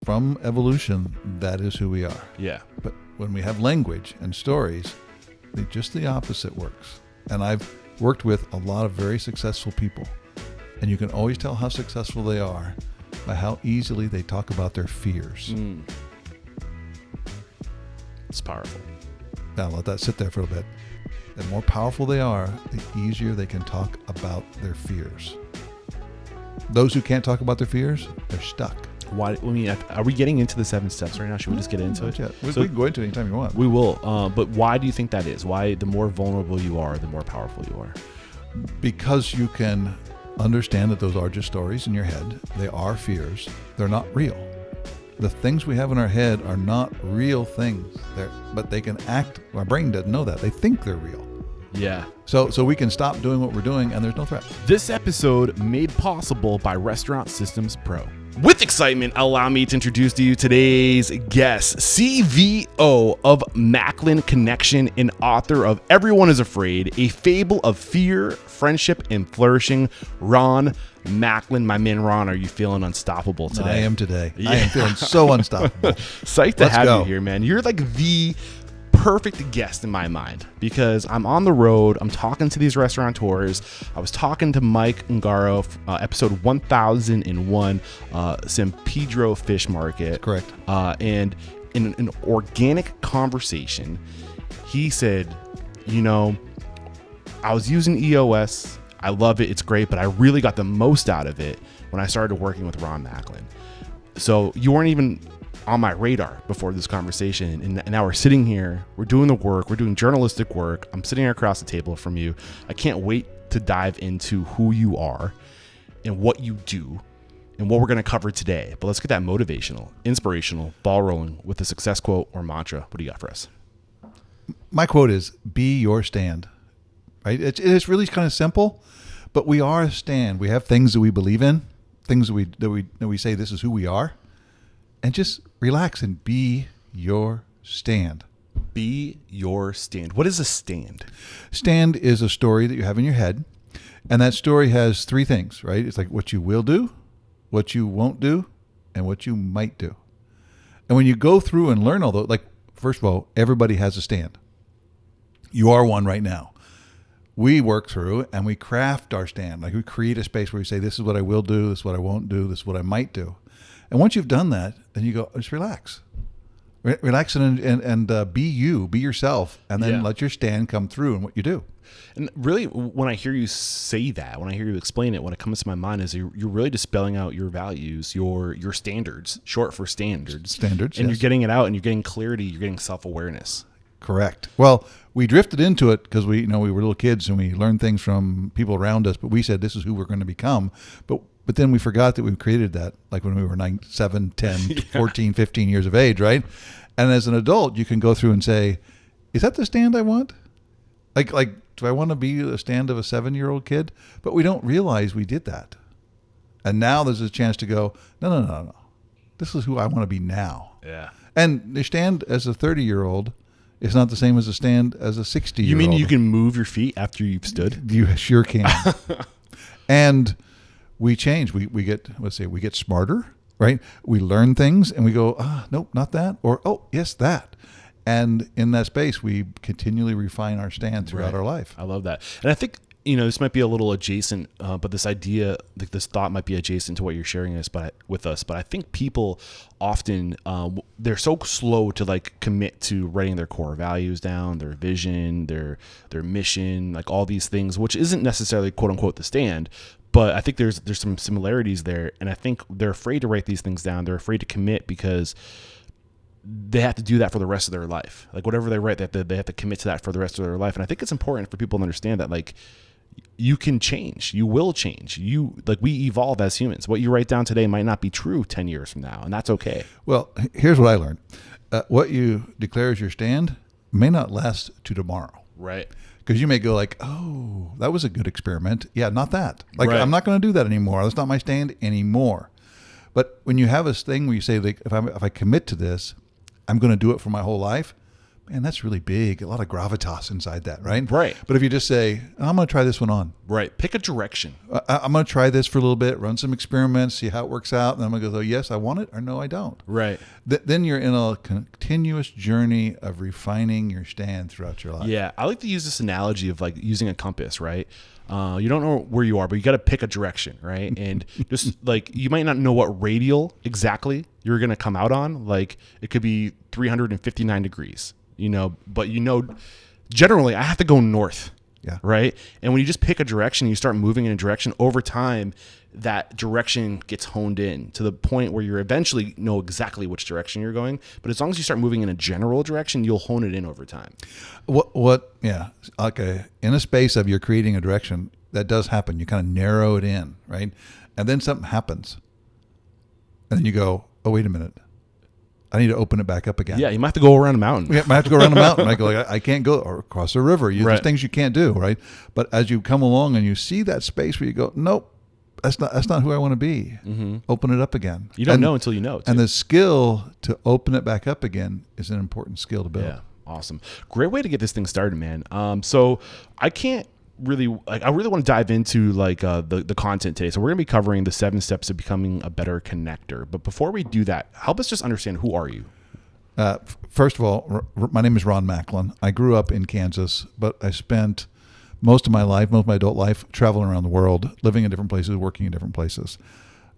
from evolution, that is who we are. Yeah. But when we have language and stories, just the opposite works. And I've worked with a lot of very successful people, and you can always tell how successful they are by how easily they talk about their fears. It's powerful. Now let that sit there for a bit. The more powerful they are, the easier they can talk about their fears. Those who can't talk about their fears, they're stuck. Why? I mean, are we getting into the 7 steps right now? Should we just get into it? Yeah, we can go into it anytime you want. We will. But why do you think that is? Why the more vulnerable you are, the more powerful you are? Because you can understand that those are just stories in your head. They are fears. They're not real. The things we have in our head are not real things. But they can act. Our brain doesn't know that. They think they're real. Yeah. So we can stop doing what we're doing, and there's no threat. This episode made possible by Restaurant Systems Pro. With excitement, allow me to introduce to you today's guest, CVO of Macklin Connection and author of Everyone is Afraid, A Fable of Fear, Friendship, and Flourishing, Ron Macklin. My man Ron, are you feeling unstoppable today? I am today. Yeah. I am feeling so unstoppable. Psyched to have you here, man. You're like the perfect guest in my mind because I'm on the road. I'm talking to these restaurateurs. I was talking to Mike Ngaro, episode 1001, San Pedro Fish Market. That's correct. And in an organic conversation, he said, I was using EOS. I love it. It's great, but I really got the most out of it when I started working with Ron Macklin. So you weren't even on my radar before this conversation, and now we're sitting here, we're doing the work, we're doing journalistic work. I'm sitting here across the table from you. I can't wait to dive into who you are and what you do and what we're going to cover today. But let's get that motivational, inspirational ball rolling with a success quote or mantra. What do you got for us? My quote is, be your stand. Right? It's really kind of simple, but we are a stand. We have things that we believe in, things that we say this is who we are. And just relax and be your stand. Be your stand. What is a stand? Stand is a story that you have in your head. And that story has 3 things, right? It's like what you will do, what you won't do, and what you might do. And when you go through and learn all those, like, first of all, everybody has a stand. You are one right now. We work through and we craft our stand. Like we create a space where we say, this is what I will do, this is what I won't do, this is what I might do. And once you've done that, then you go, just relax. Relax and be you, be yourself, and then let your stand come through in what you do. And really, when I hear you say that, when I hear you explain it, what comes to my mind is you're really just spelling out your values, your standards, short for standards. Standards, and yes. You're getting it out, and you're getting clarity, you're getting self-awareness. Correct. Well, we drifted into it because we were little kids and we learned things from people around us, but we said this is who we're going to become. But then we forgot that we created that like when we were 9, 7, 10, 14, 15 years of age, right? And as an adult, you can go through and say, is that the stand I want? Like, do I want to be a stand of a 7-year-old kid? But we don't realize we did that. And now there's a chance to go, no. This is who I want to be now. Yeah. And the stand as a 30-year-old is not the same as a stand as a 60-year-old. You mean you can move your feet after you've stood? You sure can. And we change. We get smarter, right? We learn things and we go, nope, not that. Or, oh, yes, that. And in that space, we continually refine our stand throughout our life. I love that. And I think, this might be a little adjacent, but this idea, like this thought might be adjacent to what you're sharing with us. But I think people often, they're so slow to like commit to writing their core values down, their vision, their mission, like all these things, which isn't necessarily quote unquote the stand. But I think there's some similarities there. And I think they're afraid to write these things down. They're afraid to commit because they have to do that for the rest of their life. Like whatever they write, they have to commit to that for the rest of their life. And I think it's important for people to understand that like you can change. You will change. We evolve as humans. What you write down today might not be true 10 years from now. And that's okay. Well, here's what I learned. What you declare as your stand may not last to tomorrow. Right. Because you may go like, oh, that was a good experiment. Yeah, not that. Like, right. I'm not going to do that anymore. That's not my stand anymore. But when you have this thing where you say, like, if I commit to this, I'm going to do it for my whole life. man, that's really big. A lot of gravitas inside that, right? Right. But if you just say, I'm going to try this one on. Right. Pick a direction. I'm going to try this for a little bit, run some experiments, see how it works out. And I'm going to go, yes, I want it, or no, I don't. Right. Then you're in a continuous journey of refining your stand throughout your life. Yeah. I like to use this analogy of like using a compass, right? You don't know where you are, but you got to pick a direction, right? And just like, you might not know what radial exactly you're going to come out on. Like it could be 359 degrees, but generally I have to go north. Yeah. Right. And when you just pick a direction, you start moving in a direction over time, that direction gets honed in to the point where you eventually know exactly which direction you're going. But as long as you start moving in a general direction, you'll hone it in over time. Yeah. Okay. In a space of you're creating a direction, that does happen. You kind of narrow it in, right? And then something happens. And then you go, oh, wait a minute. I need to open it back up again. Yeah, you might have to go around a mountain. Yeah, I have to go around a mountain. I go, I can't go or across a river. There's Right. things you can't do, right? But as you come along and you see that space where you go, nope, that's not who I want to be. Mm-hmm. Open it up again. You don't know until you know. And the skill to open it back up again is an important skill to build. Yeah, awesome. Great way to get this thing started, man. So I can't really I really want to dive into the content today. So we're gonna be covering the 7 steps of becoming a better connector. But before we do that, help us just understand, who are you? First of all, my name is Ron Macklin. I grew up in Kansas, but I spent most of my adult life, traveling around the world, living in different places, working in different places.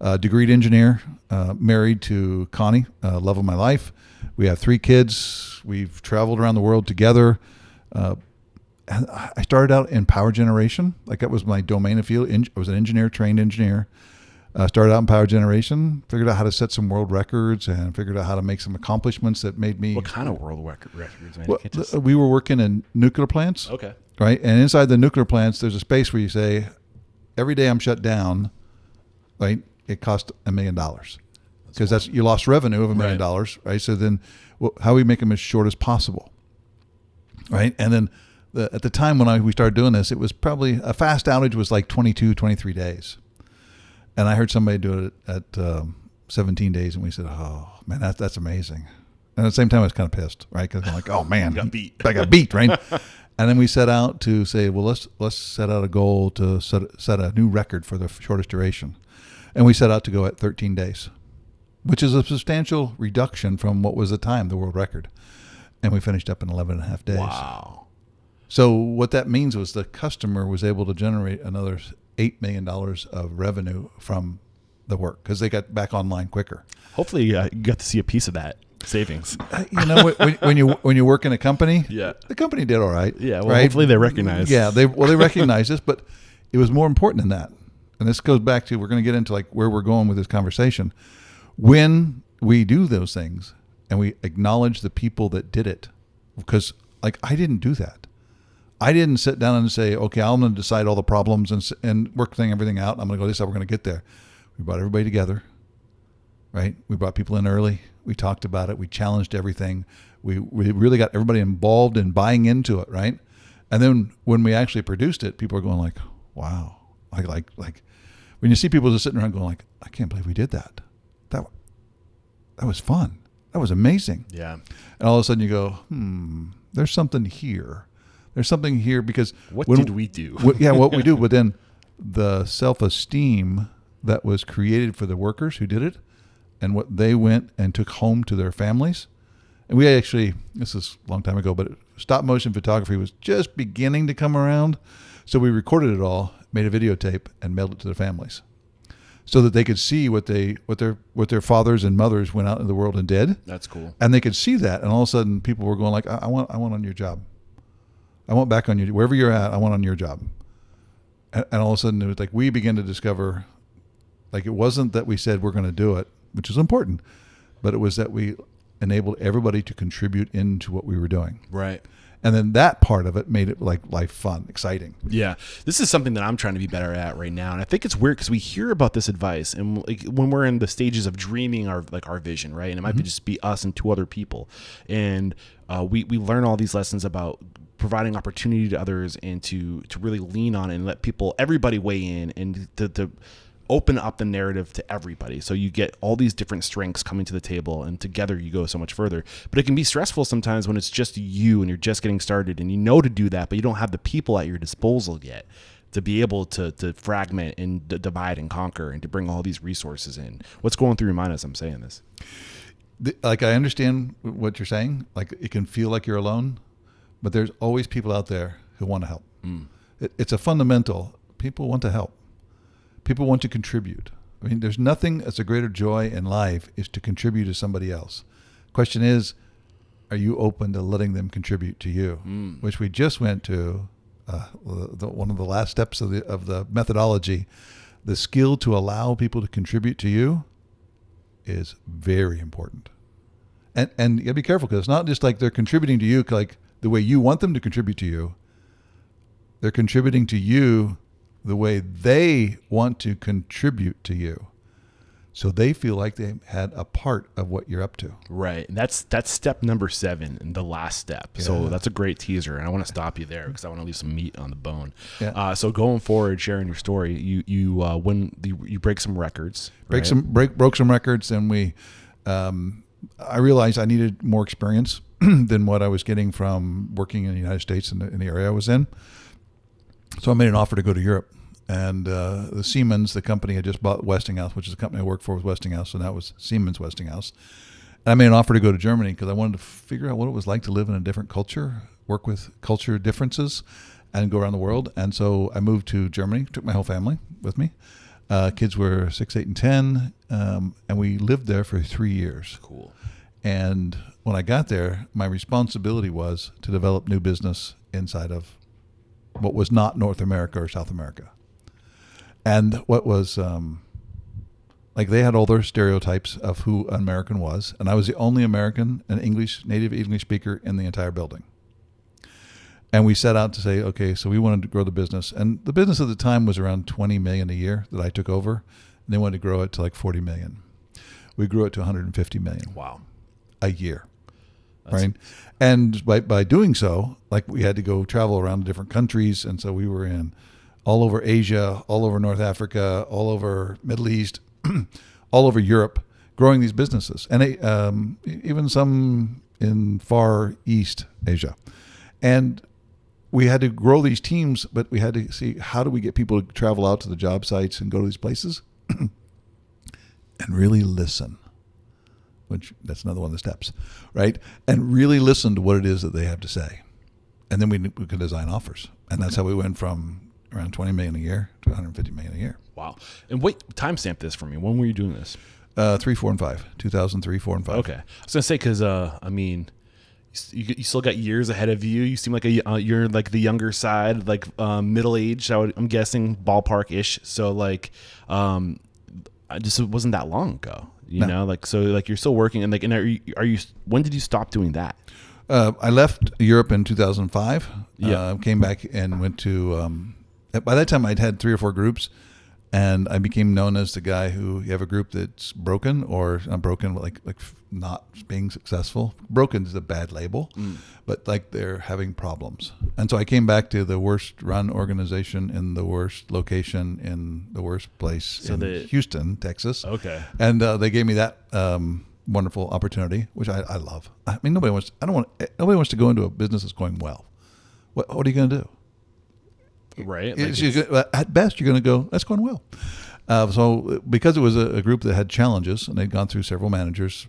Degreed engineer, married to Connie, love of my life. We have 3 kids. We've traveled around the world together. And I started out in power generation. Like that was my domain of field. I was an engineer, trained engineer. Started out in power generation, figured out how to set some world records, and figured out how to make some accomplishments that made me. What kind of world records, man? Well, we were working in nuclear plants. Okay. Right. And inside the nuclear plants, there's a space where you say, every day I'm shut down, right, it cost $1 million. Because you lost revenue of $1 million. Right. So then how do we make them as short as possible? Right. And then at the time when we started doing this, it was probably a fast outage was like 22, 23 days. And I heard somebody do it at 17 days, and we said, oh, man, that's amazing. And at the same time, I was kind of pissed, right? Because I'm like, oh, man. I got beat, right? And then we set out to say, well, let's set out a goal to set a new record for the shortest duration. And we set out to go at 13 days, which is a substantial reduction from what was at the time the world record. And we finished up in 11 and a half days. Wow. So what that means was the customer was able to generate another $8 million of revenue from the work because they got back online quicker. Hopefully you got to see a piece of that savings. When you work in a company, Yeah. the company did all right. Yeah, well, right? hopefully they recognize. Yeah, they recognize this, but it was more important than that. And this goes back to, we're going to get into like where we're going with this conversation. When we do those things and we acknowledge the people that did it, because like I didn't do that. I didn't sit down and say, okay, I'm going to decide all the problems and work everything out. I'm going to go, this is how we're going to get there. We brought everybody together, right? We brought people in early. We talked about it. We challenged everything. We really got everybody involved in buying into it, right? And then when we actually produced it, people are going like, wow. Like when you see people just sitting around going like, I can't believe we did that. That was fun. That was amazing. Yeah. And all of a sudden you go, there's something here. There's something here because what did we do? What we do. But then the self-esteem that was created for the workers who did it and what they went and took home to their families. And we actually, this is a long time ago, but stop motion photography was just beginning to come around. So we recorded it all, made a videotape, and mailed it to their families so that they could see what their fathers and mothers went out in the world and did. That's cool. And they could see that. And all of a sudden people were going like, I want on your job. I want back on you, wherever you're at, I want on your job. And all of a sudden it was like, we began to discover, like, it wasn't that we said we're going to do it, which is important, but it was that we enabled everybody to contribute into what we were doing. Right. And then that part of it made it like life fun, exciting. Yeah. This is something that I'm trying to be better at right now. And I think it's weird because we hear about this advice and like when we're in the stages of dreaming our vision, right? And it might be just be us and 2 other people. And we learn all these lessons about providing opportunity to others and to really lean on and let everybody weigh in and to open up the narrative to everybody. So you get all these different strengths coming to the table, and together you go so much further. But it can be stressful sometimes when it's just you and you're just getting started, and you know to do that, but you don't have the people at your disposal yet to be able to fragment and divide and conquer and to bring all these resources in. What's going through your mind as I'm saying this? Like, I understand what you're saying. Like, it can feel like you're alone, but there's always people out there who want to help. It's a fundamental. People want to help. People want to contribute. I mean, there's nothing that's a greater joy in life is to contribute to somebody else. Question is, are you open to letting them contribute to you? Which we just went to one of the last steps of the methodology. The skill to allow people to contribute to you is very important. And you gotta be careful, because it's not just like they're contributing to you like the way you want them to contribute to you. They're contributing to you the way they want to contribute to you, so they feel like they had a part of what you're up to. Right. And that's step number 7 and the last step. Yeah. So that's a great teaser, and I want to stop you there because I want to leave some meat on the bone. Yeah. So going forward, sharing your story, you break some records. Broke some records, and I realized I needed more experience than what I was getting from working in the United States in the area I was in. So I made an offer to go to Europe, and the Siemens, the company, had just bought Westinghouse, which is the company I worked for, was Westinghouse, and that was Siemens Westinghouse. And I made an offer to go to Germany because I wanted to figure out what it was like to live in a different culture, work with culture differences, and go around the world. And so I moved to Germany, took my whole family with me. Kids were 6, 8, and 10, and we lived there for 3 years. Cool. And when I got there, my responsibility was to develop new business inside of what was not North America or South America. And what was, like, they had all their stereotypes of who an American was, and I was the only American, native English speaker in the entire building. And we set out to say, okay, so we wanted to grow the business. And the business at the time was around $20 million a year that I took over, and they wanted to grow it to like $40 million. We grew it to $150 million. Wow. A year. Right. And by doing so, like, we had to go travel around to different countries. And so we were in all over Asia, all over North Africa, all over Middle East, all over Europe, growing these businesses, and even some in Far East Asia. And we had to grow these teams, but we had to see, how do we get people to travel out to the job sites and go to these places and really listen. Which, that's another one of the steps, right? And really listen to what it is that they have to say. And then we could design offers. And that's how we went from around $20 million a year to $150 million a year. Wow. And wait, timestamp this for me. When were you doing this? 3, 4, and 5. 2003, 4, and 5. Okay. I was going to say, because, I mean, you still got years ahead of you. You seem like you're like the younger side, like middle-aged, I'm guessing, ballpark-ish. So, like, it wasn't that long ago. You know, like, so, like, you're still working, and like, and are you? When did you stop doing that? I left Europe in 2005. Yeah, came back and went to. By that time, I'd had 3 or 4 groups, and I became known as the guy who, you have a group that's broken or not broken, like not being successful. Broken is a bad label, but like they're having problems. And so I came back to the worst run organization in the worst location in the worst place in Houston, Texas. Okay. And they gave me that wonderful opportunity, which I love. I mean, nobody wants to go into a business that's going well. What are you going to do? Right. Like, at best, you're going to go, that's going well. So because it was a group that had challenges, and they'd gone through several managers,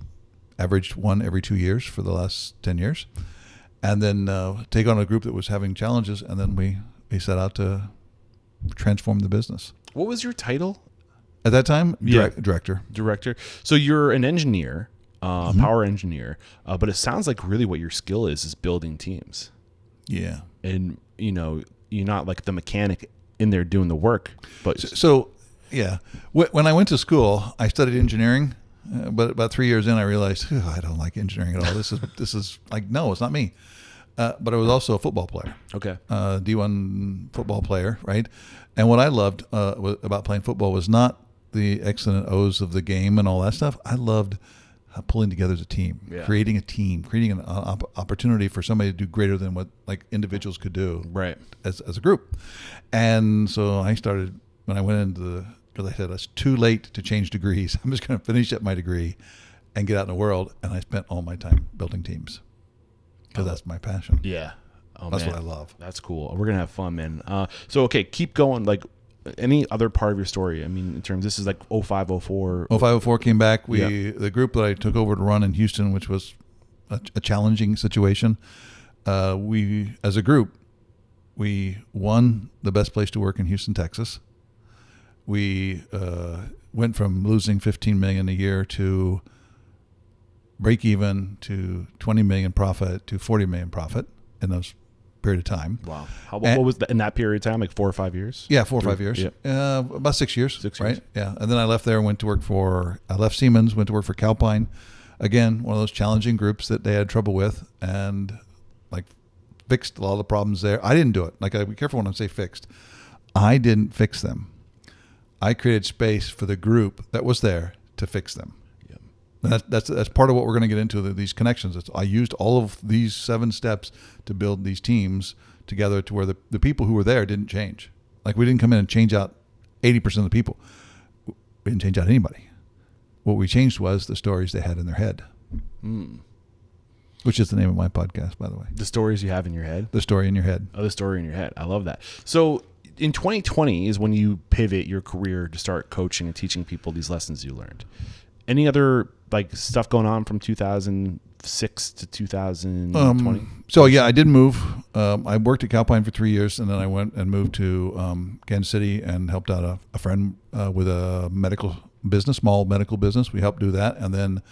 averaged one every 2 years for the last 10 years, and then take on a group that was having challenges, and then we set out to transform the business. What was your title? At that time, director. Director. So you're an engineer, power engineer, but it sounds like really what your skill is building teams. Yeah. And, you know, you're not like the mechanic in there doing the work. But so yeah, when I went to school, I studied engineering, but about 3 years in, I realized, I don't like engineering at all. This is like, no, it's not me. But I was also a football player. Okay. D1 football player, right? And what I loved about playing football was not the X and O's of the game and all that stuff. I loved pulling together as a team, creating a team, creating an opportunity for somebody to do greater than what like individuals could do, right? As a group. And so I started, when I went into because I said it's too late to change degrees. I'm just going to finish up my degree and get out in the world. And I spent all my time building teams because that's my passion. Yeah. Oh, that's man. what I love. That's cool. We're going to have fun, man. So, okay, keep going. Like, any other part of your story? I mean, in terms, this is like 05, 04. 05, 04 came back. The group that I took over to run in Houston, which was a challenging situation. We, as a group, we won the best place to work in Houston, Texas. We went from losing $15 million a year to break even to $20 million profit to $40 million profit in those period of time. Wow. What was that in that period of time? Like 4 or 5 years? Yeah, 4 or 5 years. Yeah. About 6 years. 6 right? years. Yeah. And then I left there and went to work I left Siemens, went to work for Calpine. Again, one of those challenging groups that they had trouble with, and like fixed a lot of the problems there. I didn't do it. Like, I gotta be careful when I say fixed. I didn't fix them. I created space for the group that was there to fix them. That's part of what we're going to get into, these connections. I used all of these 7 steps to build these teams together to where the people who were there didn't change. Like, we didn't come in and change out 80% of the people. We didn't change out anybody. What we changed was the stories they had in their head, which is the name of my podcast, by the way. The stories you have in your head? The story in your head. Oh, the story in your head. I love that. So in 2020 is when you pivot your career to start coaching and teaching people these lessons you learned. Any other like stuff going on from 2006 to 2020? So yeah, I did move. I worked at Calpine for 3 years, and then I went and moved to Kansas City and helped out a friend with a medical business, small medical business. We helped do that, and then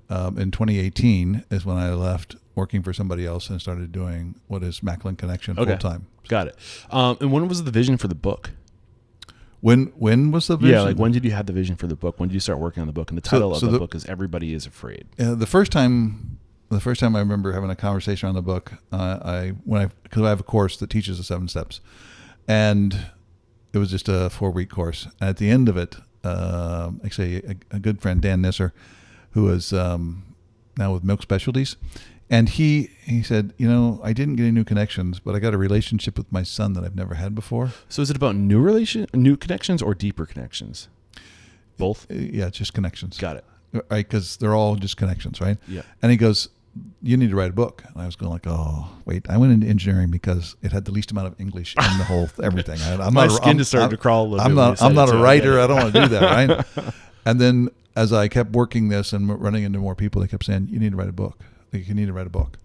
in 2018 is when I left working for somebody else and started doing what is Macklin Connection full time. Got it. And when was the vision for the book? When was the vision? Yeah, like when did you have the vision for the book? When did you start working on the book? And the title of the book is Everybody is Afraid. The first time I remember having a conversation on the book, because I have a course that teaches the 7 steps, and it was just a 4-week course. And at the end of it, actually a good friend, Dan Nisser, who is now with Milk Specialties, and he said, I didn't get any new connections, but I got a relationship with my son that I've never had before. So is it about new connections or deeper connections? Both? Yeah, just connections. Got it. Right, because they're all just connections, right? Yeah. And he goes, you need to write a book. And I was going like, oh, wait. I went into engineering because it had the least amount of English in the whole everything. My skin just started to crawl a little bit. I'm not a writer. I don't want to do that, right? And then as I kept working this and running into more people, they kept saying, you need to write a book. You need to write a book.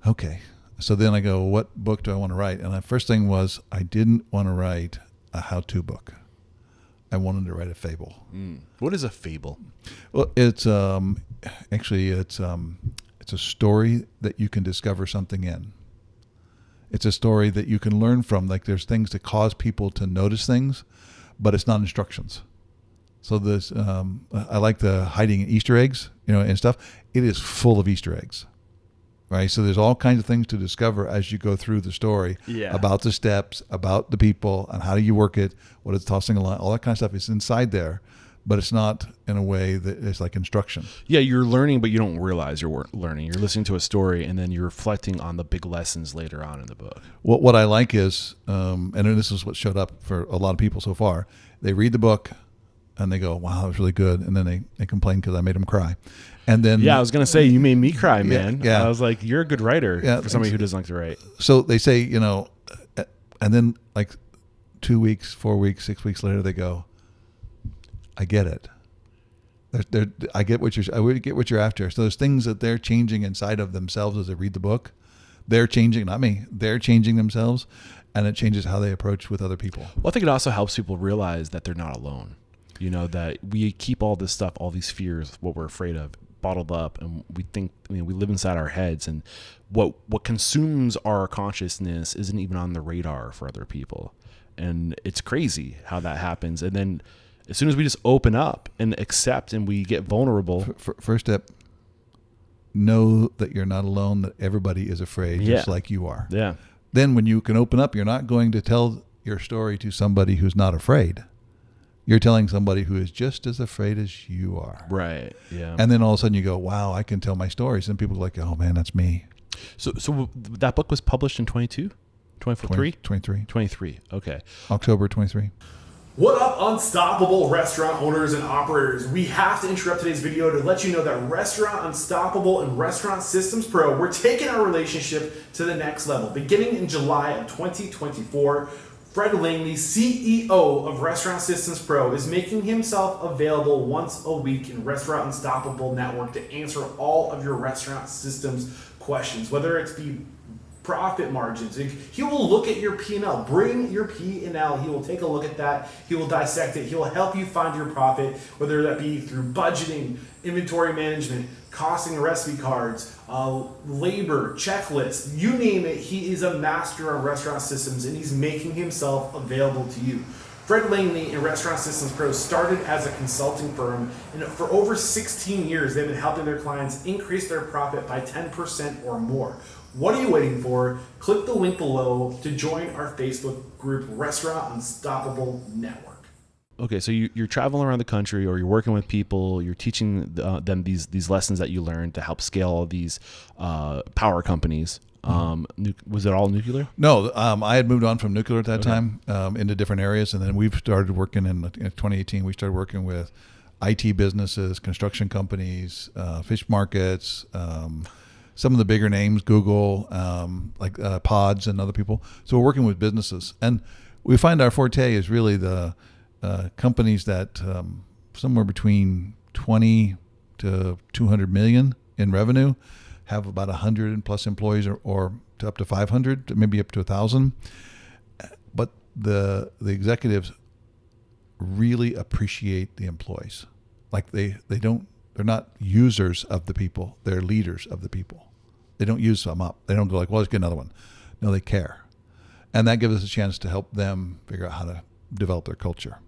Okay. So then I go, what book do I want to write? And the first thing was, I didn't want to write a how-to book. I wanted to write a fable. What is a fable? Well, it's actually it's a story that you can discover something in. It's a story that you can learn from. Like, there's things that cause people to notice things, but it's not instructions. So this, I like the hiding Easter eggs, and stuff. It is full of Easter eggs, right? So there's all kinds of things to discover as you go through the story about the steps, about the people, and how do you work it, what is tossing a line, all that kind of stuff is inside there, but it's not in a way that it's like instruction. Yeah, you're learning, but you don't realize you're learning. You're listening to a story, and then you're reflecting on the big lessons later on in the book. What I like is, and this is what showed up for a lot of people so far, they read the book, and they go, wow, that was really good. And then they complain because I made them cry. And then, I was going to say, you made me cry, man. Yeah. I was like, you're a good writer for somebody who doesn't like to write. So they say, and then like 2 weeks, 4 weeks, 6 weeks later, they go, I get it. I get what you're after. So there's things that they're changing inside of themselves as they read the book. They're changing, not me. They're changing themselves, and it changes how they approach with other people. Well, I think it also helps people realize that they're not alone. That we keep all this stuff, all these fears, what we're afraid of, bottled up, and we think, we live inside our heads, and what consumes our consciousness isn't even on the radar for other people. And it's crazy how that happens. And then as soon as we just open up and accept and we get vulnerable. First step, know that you're not alone, that everybody is afraid, just like you are. Yeah. Then when you can open up, you're not going to tell your story to somebody who's not afraid. You're telling somebody who is just as afraid as you are. Right. Yeah. And then all of a sudden you go, wow, I can tell my stories. And people are like, oh man, that's me. So that book was published in 22? 23? 23. 23. Okay. October 23. What up, Unstoppable restaurant owners and operators? We have to interrupt today's video to let you know that Restaurant Unstoppable and Restaurant Systems Pro, we're taking our relationship to the next level. Beginning in July of 2024, Fred Langley, CEO of Restaurant Systems Pro, is making himself available once a week in Restaurant Unstoppable Network to answer all of your restaurant systems questions, whether it's the profit margins. He will look at your P&L. Bring your P&L. He will take a look at that. He will dissect it. He will help you find your profit, whether that be through budgeting, inventory management, costing recipe cards, labor, checklists, you name it. He is a master on restaurant systems, and he's making himself available to you. Fred Langley and Restaurant Systems Pro started as a consulting firm, and for over 16 years, they've been helping their clients increase their profit by 10% or more. What are you waiting for? Click the link below to join our Facebook group, Restaurant Unstoppable Network. Okay, so you're traveling around the country, or you're working with people, you're teaching them these lessons that you learned to help scale all these power companies. Was it all nuclear? No, I had moved on from nuclear at that time into different areas, and then we've started working in 2018. We started working with IT businesses, construction companies, fish markets, some of the bigger names, Google, like Pods and other people. So we're working with businesses, and we find our forte is really the companies that somewhere between 20 to 200 million in revenue, have about 100 plus employees, or to up to 500, maybe up to 1,000. But the executives really appreciate the employees. Like they're not users of the people, they're leaders of the people. They don't use some up. They don't go like, well, let's get another one. No, they care. And that gives us a chance to help them figure out how to develop their culture.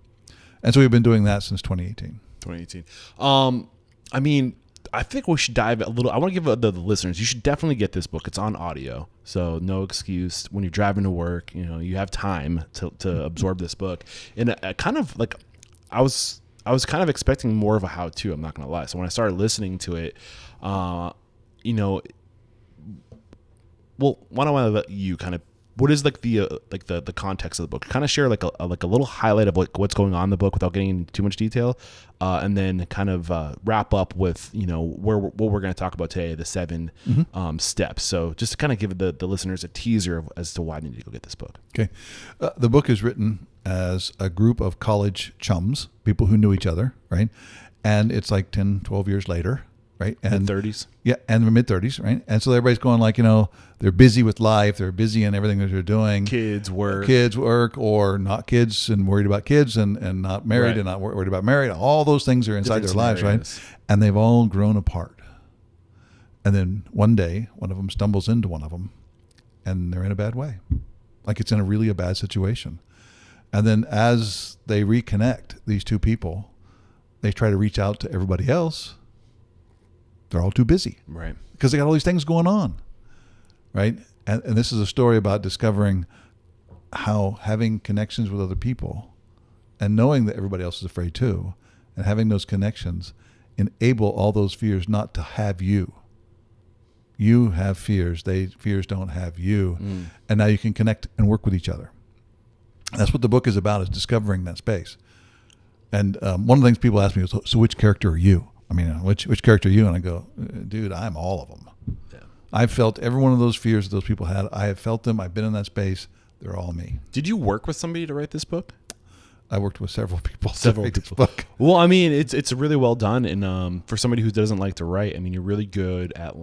And so we've been doing that since 2018. 2018. I mean, I think we should dive a little. I want to give the listeners, you should definitely get this book. It's on audio, so no excuse. When you're driving to work, you have time to absorb this book. And kind of like, I was kind of expecting more of a how-to. I'm not gonna lie. So when I started listening to it, well, why don't I let you kind of, what is like the context of the book? Kind of share like a little highlight of what's going on in the book without getting into too much detail, and then kind of wrap up with what we're going to talk about today, the 7 steps. So just to kind of give the listeners a teaser as to why they need to go get this book. Okay, the book is written as a group of college chums, people who knew each other, right? And it's like 10, 12 years later. Right. And mid-30s. Yeah. And mid-30s. Right. And so everybody's going like, they're busy with life. They're busy in everything that they're doing. Kids, work, or not kids and worried about kids and not married, right, and not worried about married. All those things are inside their lives. Right. And they've all grown apart. And then one day, one of them stumbles into one of them and they're in a bad way. Like it's in a bad situation. And then as they reconnect, these two people, they try to reach out to everybody else. They're all too busy, right? Because they got all these things going on, right? And this is a story about discovering how having connections with other people and knowing that everybody else is afraid too, and having those connections enable all those fears not to have you. You have fears. Fears don't have you. And now you can connect and work with each other. That's what the book is about, is discovering that space. And one of the things people ask me is, so which character are you? I mean, which character are you? And I go, dude, I'm all of them. Yeah. I've felt every one of those fears that those people had. I have felt them. I've been in that space. They're all me. Did you work with somebody to write this book? I worked with several people to write this book. Well, I mean, it's really well done. And for somebody who doesn't like to write, I mean, you're really good at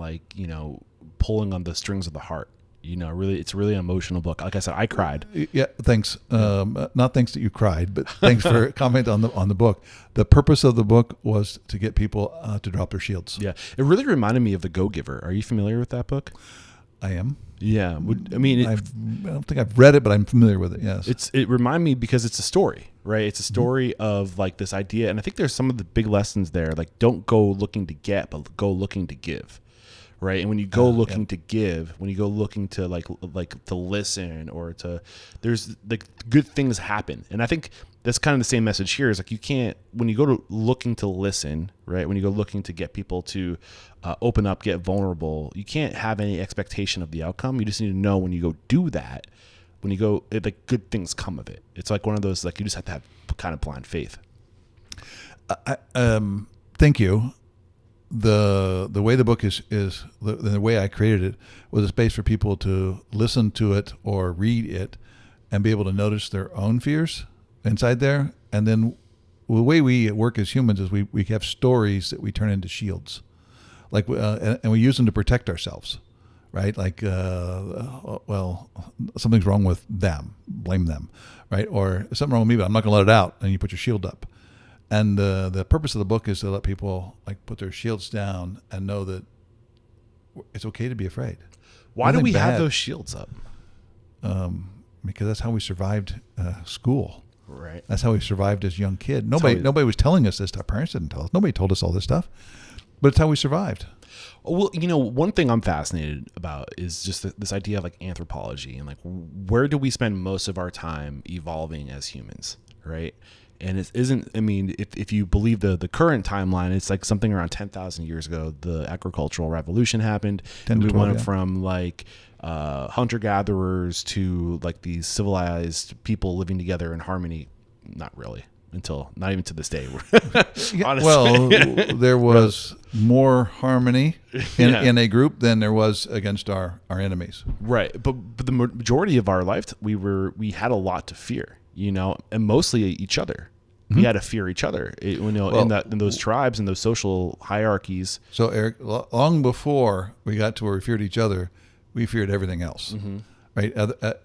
pulling on the strings of the heart. Really, it's really an emotional book. Like I said, I cried. Yeah, thanks. Not thanks that you cried, but thanks for comment on the book. The purpose of the book was to get people to drop their shields. Yeah, it really reminded me of The Go-Giver. Are you familiar with that book? I am. Yeah, I don't think I've read it, but I'm familiar with it. Yes, it reminded me because it's a story, right? It's a story of like this idea, and I think there's some of the big lessons there. Like, don't go looking to get, but go looking to give. Right. And when you go looking to give, when you go looking to like to listen or to, there's like good things happen. And I think that's kind of the same message here is like, you can't, when you go to looking to listen, right. When you go looking to get people to open up, get vulnerable, you can't have any expectation of the outcome. You just need to know when you go do that, when you go, like good things come of it. It's like one of those, like you just have to have kind of blind faith. Thank you. The way the book is the way I created it was a space for people to listen to it or read it and be able to notice their own fears inside there. And then the way we work as humans is we have stories that we turn into shields, like and we use them to protect ourselves, right? Like, well, something's wrong with them, blame them, right? Or something wrong with me, but I'm not going to let it out, and you put your shield up. And the purpose of the book is to let people like put their shields down and know that it's okay to be afraid. Why do Nothing we have bad. those shields up? Because that's how we survived school. Right. That's how we survived as young kid. how Nobody was telling us this stuff. Parents didn't tell us. Nobody told us all this stuff. But it's how we survived. Well, one thing I'm fascinated about is just this idea of like anthropology and like where do we spend most of our time evolving as humans, right? And it isn't, I mean, if you believe the current timeline, it's like something around 10,000 years ago, the agricultural revolution happened. 10 and to we 12, went yeah. from like hunter-gatherers to like these civilized people living together in harmony. Not really. Not even to this day. Honestly. Well, there was more harmony in a group than there was against our enemies. Right. But the majority of our life, we had a lot to fear, and mostly each other. We had to fear each other, in those tribes and those social hierarchies. So, Eric, long before we got to where we feared each other, we feared everything else. Right?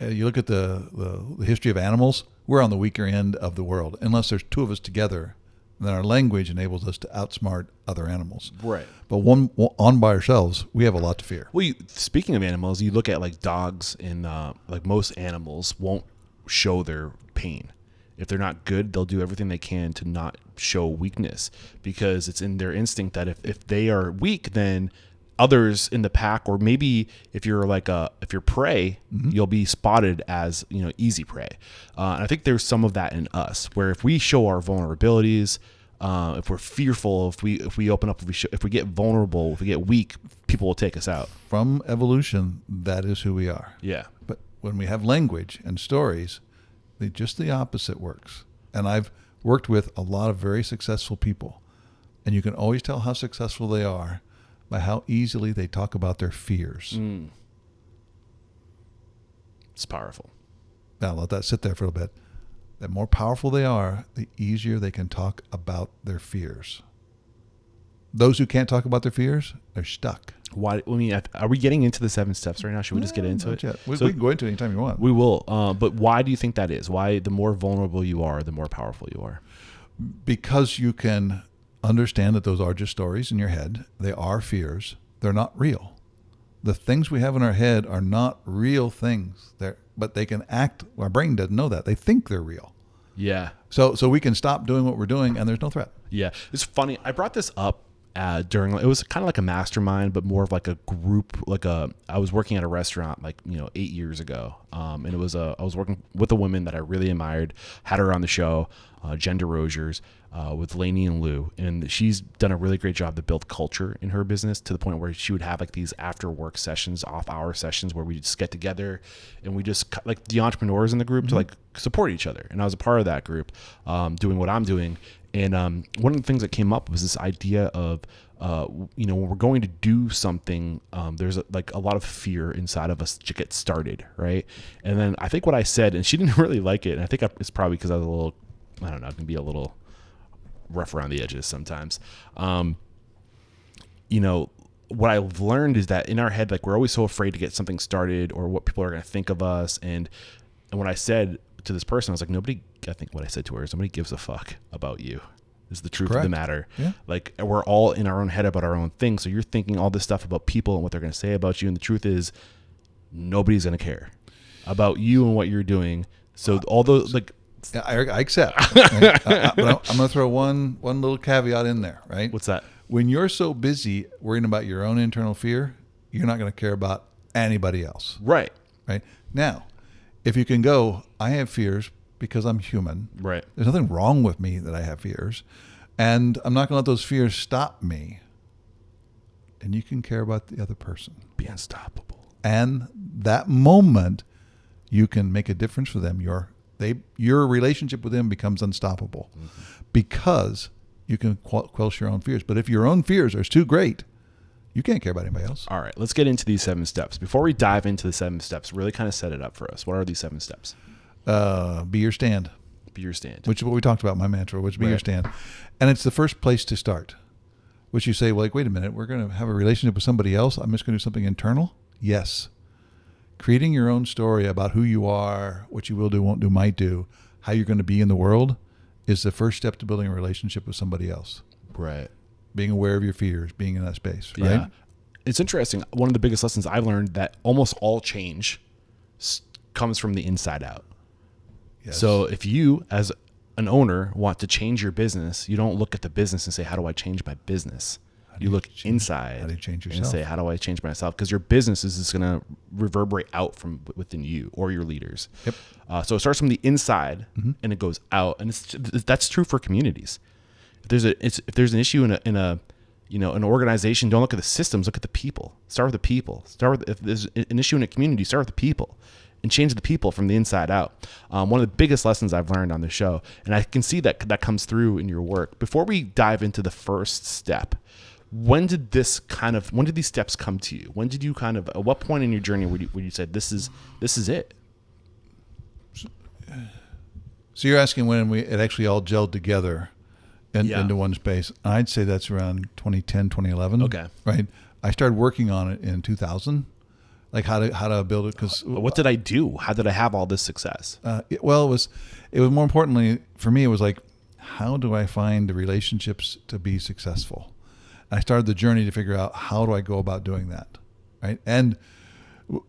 You look at the history of animals, we're on the weaker end of the world. Unless there's two of us together, then our language enables us to outsmart other animals. Right. But one on by ourselves, we have a lot to fear. Well, speaking of animals, you look at like dogs and like most animals won't show their pain. If they're not good, they'll do everything they can to not show weakness because it's in their instinct that if they are weak, then others in the pack, or maybe if you're prey, you'll be spotted as easy prey. And I think there's some of that in us, where if we show our vulnerabilities, if we're fearful, if we open up, if we get vulnerable, if we get weak, people will take us out. From evolution, that is who we are. Yeah. But when we have language and stories, just the opposite works. And I've worked with a lot of very successful people, and you can always tell how successful they are by how easily they talk about their fears. It's powerful. Now let that sit there for a bit. The more powerful they are, the easier they can talk about their fears. Those who can't talk about their fears, they're stuck. Why? I mean, are we getting into the 7 steps right now? Should we just get into it? We can go into it anytime you want. We will. But why do you think that is? Why the more vulnerable you are, the more powerful you are? Because you can understand that those are just stories in your head. They are fears. They're not real. The things we have in our head are not real things. But they can act. Our brain doesn't know that. They think they're real. Yeah. So we can stop doing what we're doing, and there's no threat. Yeah. It's funny. I brought this up during, it was kind of like a mastermind, but more of like a group, I was working at a restaurant 8 years ago. And it was I was working with a woman that I really admired, had her on the show, Jen DeRosiers, with Lainey and Lou. And she's done a really great job to build culture in her business to the point where she would have like these after work sessions, off hour sessions where we just get together and we just like the entrepreneurs in the group to like support each other. And I was a part of that group, doing what I'm doing. And one of the things that came up was this idea of, when we're going to do something, there's a lot of fear inside of us to get started, right? And then I think what I said, and she didn't really like it, and I think it's probably because I was a little, I don't know, I can be a little rough around the edges sometimes. What I've learned is that in our head, we're always so afraid to get something started or what people are going to think of us. And when I said to this person, I was like, I think what I said to her is nobody gives a fuck about you. Is the truth of the matter. Yeah. We're all in our own head about our own thing. So you're thinking all this stuff about people and what they're going to say about you. And the truth is nobody's going to care about you and what you're doing. So all those I accept. But I'm going to throw one little caveat in there, right? What's that? When you're so busy worrying about your own internal fear, you're not going to care about anybody else. Right. Right. Now, if you can go, I have fears because I'm human. Right. There's nothing wrong with me that I have fears. And I'm not going to let those fears stop me. And you can care about the other person. Be unstoppable. And that moment, you can make a difference for them. Your relationship with them becomes unstoppable because you can quench your own fears. But if your own fears are too great, you can't care about anybody else. All right, let's get into these 7 steps. Before we dive into the 7 steps, really kind of set it up for us. What are these 7 steps? Be your stand. Be your stand. Which is what we talked about, my mantra, which be your stand. And it's the first place to start. Which you say, well, like, wait a minute, we're going to have a relationship with somebody else. I'm just going to do something internal. Yes. Creating your own story about who you are, what you will do, won't do, might do, how you're going to be in the world is the first step to building a relationship with somebody else. Right. Being aware of your fears, being in that space. Right? Yeah. It's interesting. One of the biggest lessons I've learned that almost all change comes from the inside out. Yes. So if you, as an owner, want to change your business, you don't look at the business and say, how do I change my business? You look inside. How do you change yourself? And say, how do I change myself? Because your business is just going to reverberate out from within you or your leaders. Yep. So it starts from the inside and it goes out, and that's true for communities. If there's an issue in an organization, don't look at the systems, look at the people. Start with the people. If there's an issue in a community, start with the people. And change the people from the inside out. One of the biggest lessons I've learned on the show, and I can see that comes through in your work. Before we dive into the first step, when did these steps come to you? When did you at what point in your journey would you say this is it? So you're asking when it actually all gelled together into one space. I'd say that's around 2010, 2011. Okay. Right. I started working on it in 2000. Like how to build it, because what did I do? How did I have all this success? It was more importantly for me. It was like, how do I find the relationships to be successful? And I started the journey to figure out how do I go about doing that, right? And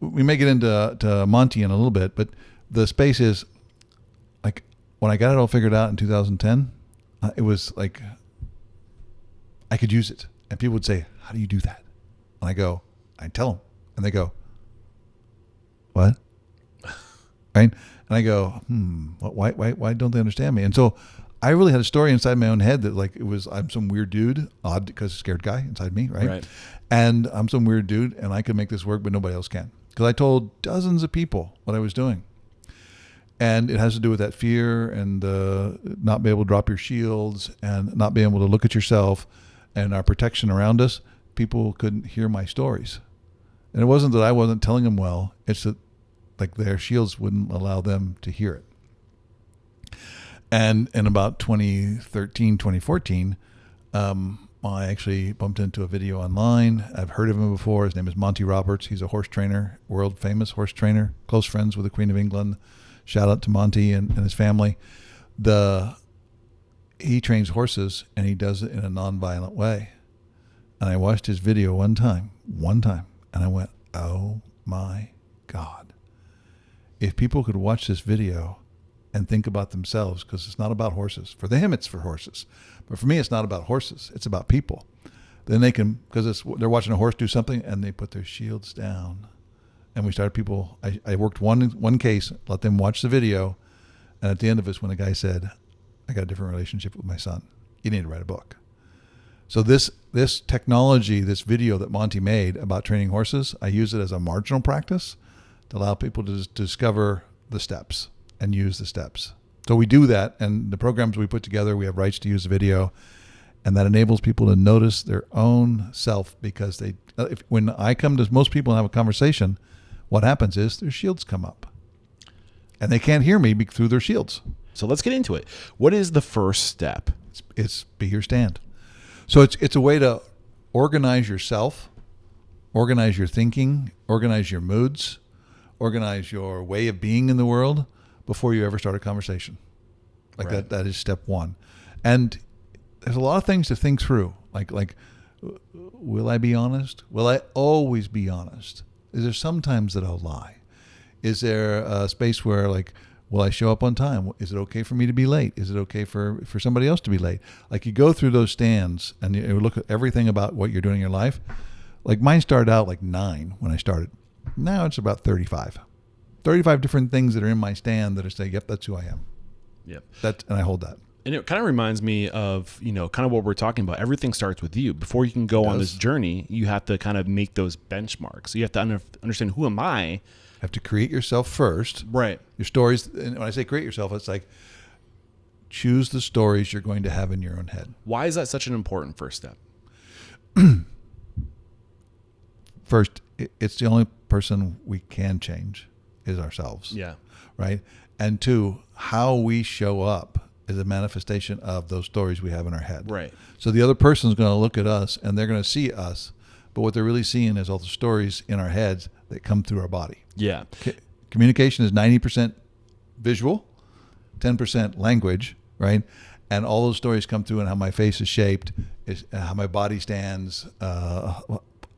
we may get into Monty in a little bit, but the space is like when I got it all figured out in 2010, it was like I could use it, and people would say, "How do you do that?" And I tell them, and they go, what? Right? And I go, why don't they understand me? And so I really had a story inside my own head that I'm some weird dude, odd because scared guy inside me, right? And I'm some weird dude and I can make this work, but nobody else can. Because I told dozens of people what I was doing. And it has to do with that fear and not being able to drop your shields and not being able to look at yourself and our protection around us. People couldn't hear my stories. And it wasn't that I wasn't telling them well, it's that their shields wouldn't allow them to hear it. And in about 2013, 2014, I actually bumped into a video online. I've heard of him before. His name is Monty Roberts. He's a horse trainer, world famous horse trainer, close friends with the Queen of England. Shout out to Monty and his family. He trains horses and he does it in a nonviolent way. And I watched his video one time, and I went, oh my God. If people could watch this video and think about themselves, because it's not about horses. For them, it's for horses. But for me, it's not about horses. It's about people. Then they can, because they're watching a horse do something, and they put their shields down. And we started I worked one case, let them watch the video. And at the end of it, when the guy said, I got a different relationship with my son. You need to write a book. So this technology, this video that Monty made about training horses, I use it as a marginal practice to allow people to discover the steps and use the steps. So we do that, and the programs we put together, we have rights to use the video, and that enables people to notice their own self, because when I come to most people and have a conversation, what happens is their shields come up, and they can't hear me through their shields. So let's get into it. What is the first step? It's be your stand. So it's a way to organize yourself, organize your thinking, organize your moods, organize your way of being in the world before you ever start a conversation. Right. That is step one. And there's a lot of things to think through. Like, will I be honest? Will I always be honest? Is there sometimes that I'll lie? Is there a space where will I show up on time? Is it okay for me to be late? Is it okay for somebody else to be late? You go through those stands and you look at everything about what you're doing in your life. Mine started out 9 when I started. Now it's about 35. 35 different things that are in my stand that I say, yep, that's who I am. Yep. And I hold that. And it kind of reminds me of, kind of what we're talking about. Everything starts with you. Before you can go on this journey, you have to kind of make those benchmarks. So you have to understand, who am I have to create yourself first. Right. Your stories, and when I say create yourself, it's like choose the stories you're going to have in your own head. Why is that such an important first step? First, it's the only person we can change is ourselves. Yeah. Right? And two, how we show up is a manifestation of those stories we have in our head. Right. So the other person's going to look at us and they're going to see us, but what they're really seeing is all the stories in our heads that come through our body. Yeah. Communication is 90% visual, 10% language, right? And all those stories come through in how my face is shaped, is how my body stands,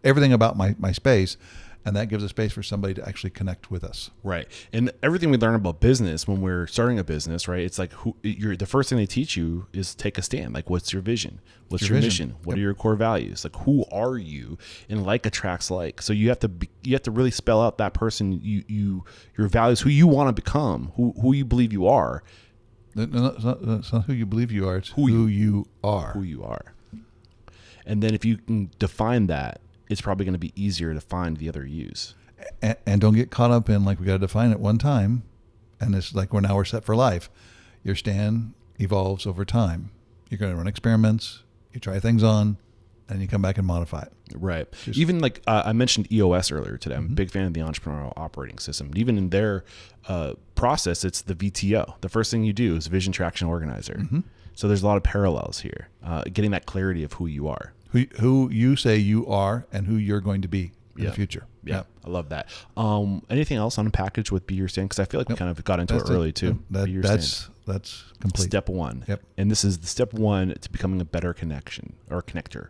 everything about my space. And that gives a space for somebody to actually connect with us. Right. And everything we learn about business when we're starting a business, right? It's like the first thing they teach you is take a stand. Like, what's your vision? What's your mission? What are your core values? Like, who are you? And like attracts like. So you have to really spell out that person, your values, who you want to become, who you believe you are. No, it's not who you believe you are. It's who you are. Who you are. And then if you can define that, it's probably going to be easier to find the other yous. And don't get caught up in like we got to define it one time, and it's like we're set for life. Your stand evolves over time. You're going to run experiments, you try things on, and you come back and modify it. Right. Even like I mentioned EOS earlier today. I'm a big fan of the entrepreneurial operating system. Even in their process, it's the VTO. The first thing you do is Vision Traction Organizer. Mm-hmm. So there's a lot of parallels here. Getting that clarity of who you are. Who you say you are and who you're going to be in the future. Yeah, I love that. Anything else on a package with Be Your Stand? Because I feel like we kind of got into it early too. That's complete. Step one. Yep. And this is the step one to becoming a better connection or connector.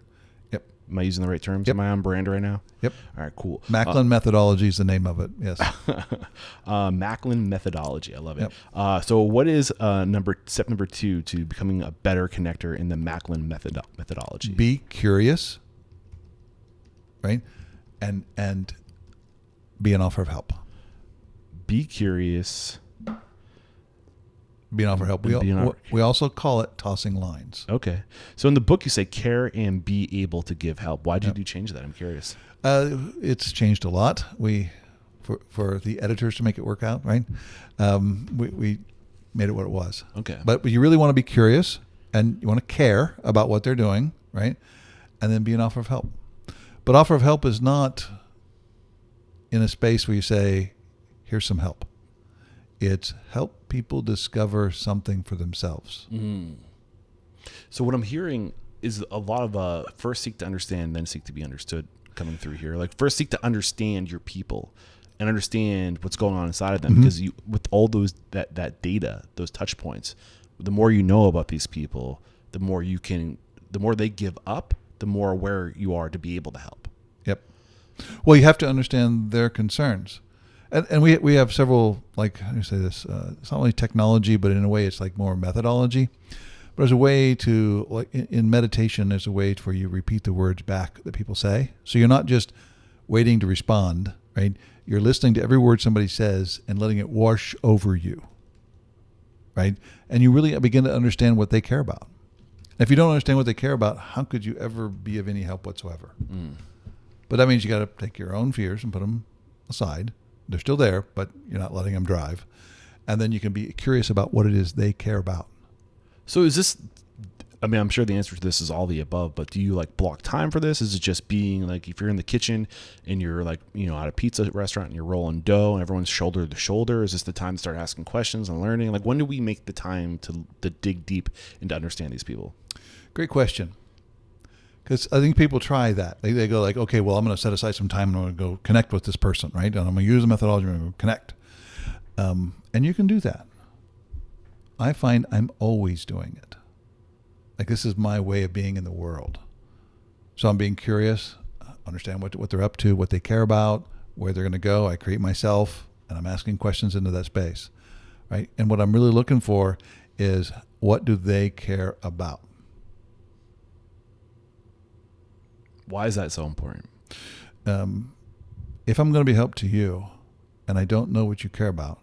Yep. Am I using the right terms? Yep. Am I on brand right now? Yep. All right, cool. Macklin methodology is the name of it. Yes. Macklin methodology. I love it. Yep. So what is step number 2 to becoming a better connector in the Macklin methodology? Be curious, right? And be an offer of help. Be curious. Be an offer of help. We also call it tossing lines. Okay. So in the book you say care and be able to give help. Why did you change that? I'm curious. It's changed a lot. For the editors to make it work out, right? We made it what it was. Okay. But you really want to be curious and you want to care about what they're doing, right? And then be an offer of help. But offer of help is not in a space where you say, here's some help. It's help people discover something for themselves. Mm. So what I'm hearing is a lot of first seek to understand, then seek to be understood coming through here. Like first seek to understand your people and understand what's going on inside of them. Mm-hmm. Because with all those that data, those touch points, the more you know about these people, the more they give up, the more aware you are to be able to help. Yep. Well, you have to understand their concerns. And we have several, like, how do you say this? It's not only technology, but in a way it's like more methodology. But there's a way to, like in meditation, there's a way where you repeat the words back that people say. So you're not just waiting to respond, right? You're listening to every word somebody says and letting it wash over you, right? And you really begin to understand what they care about. And if you don't understand what they care about, how could you ever be of any help whatsoever? Mm. But that means you got to take your own fears and put them aside. They're still there, but you're not letting them drive. And then you can be curious about what it is they care about. So is this, I mean, I'm sure the answer to this is all the above, but do you like block time for this? Is it just being like, if you're in the kitchen and you're like, at a pizza restaurant and you're rolling dough and everyone's shoulder to shoulder, is this the time to start asking questions and learning? Like, when do we make the time to dig deep and to understand these people? Great question. Because I think people try that. They go like, okay, well, I'm going to set aside some time and I'm going to go connect with this person, right? And I'm going to use the methodology and I'm going to connect. And you can do that. I find I'm always doing it. Like, this is my way of being in the world. So I'm being curious, understand what they're up to, what they care about, where they're going to go. I create myself and I'm asking questions into that space, right? And what I'm really looking for is, what do they care about? Why is that so important? If I'm going to be help to you and I don't know what you care about,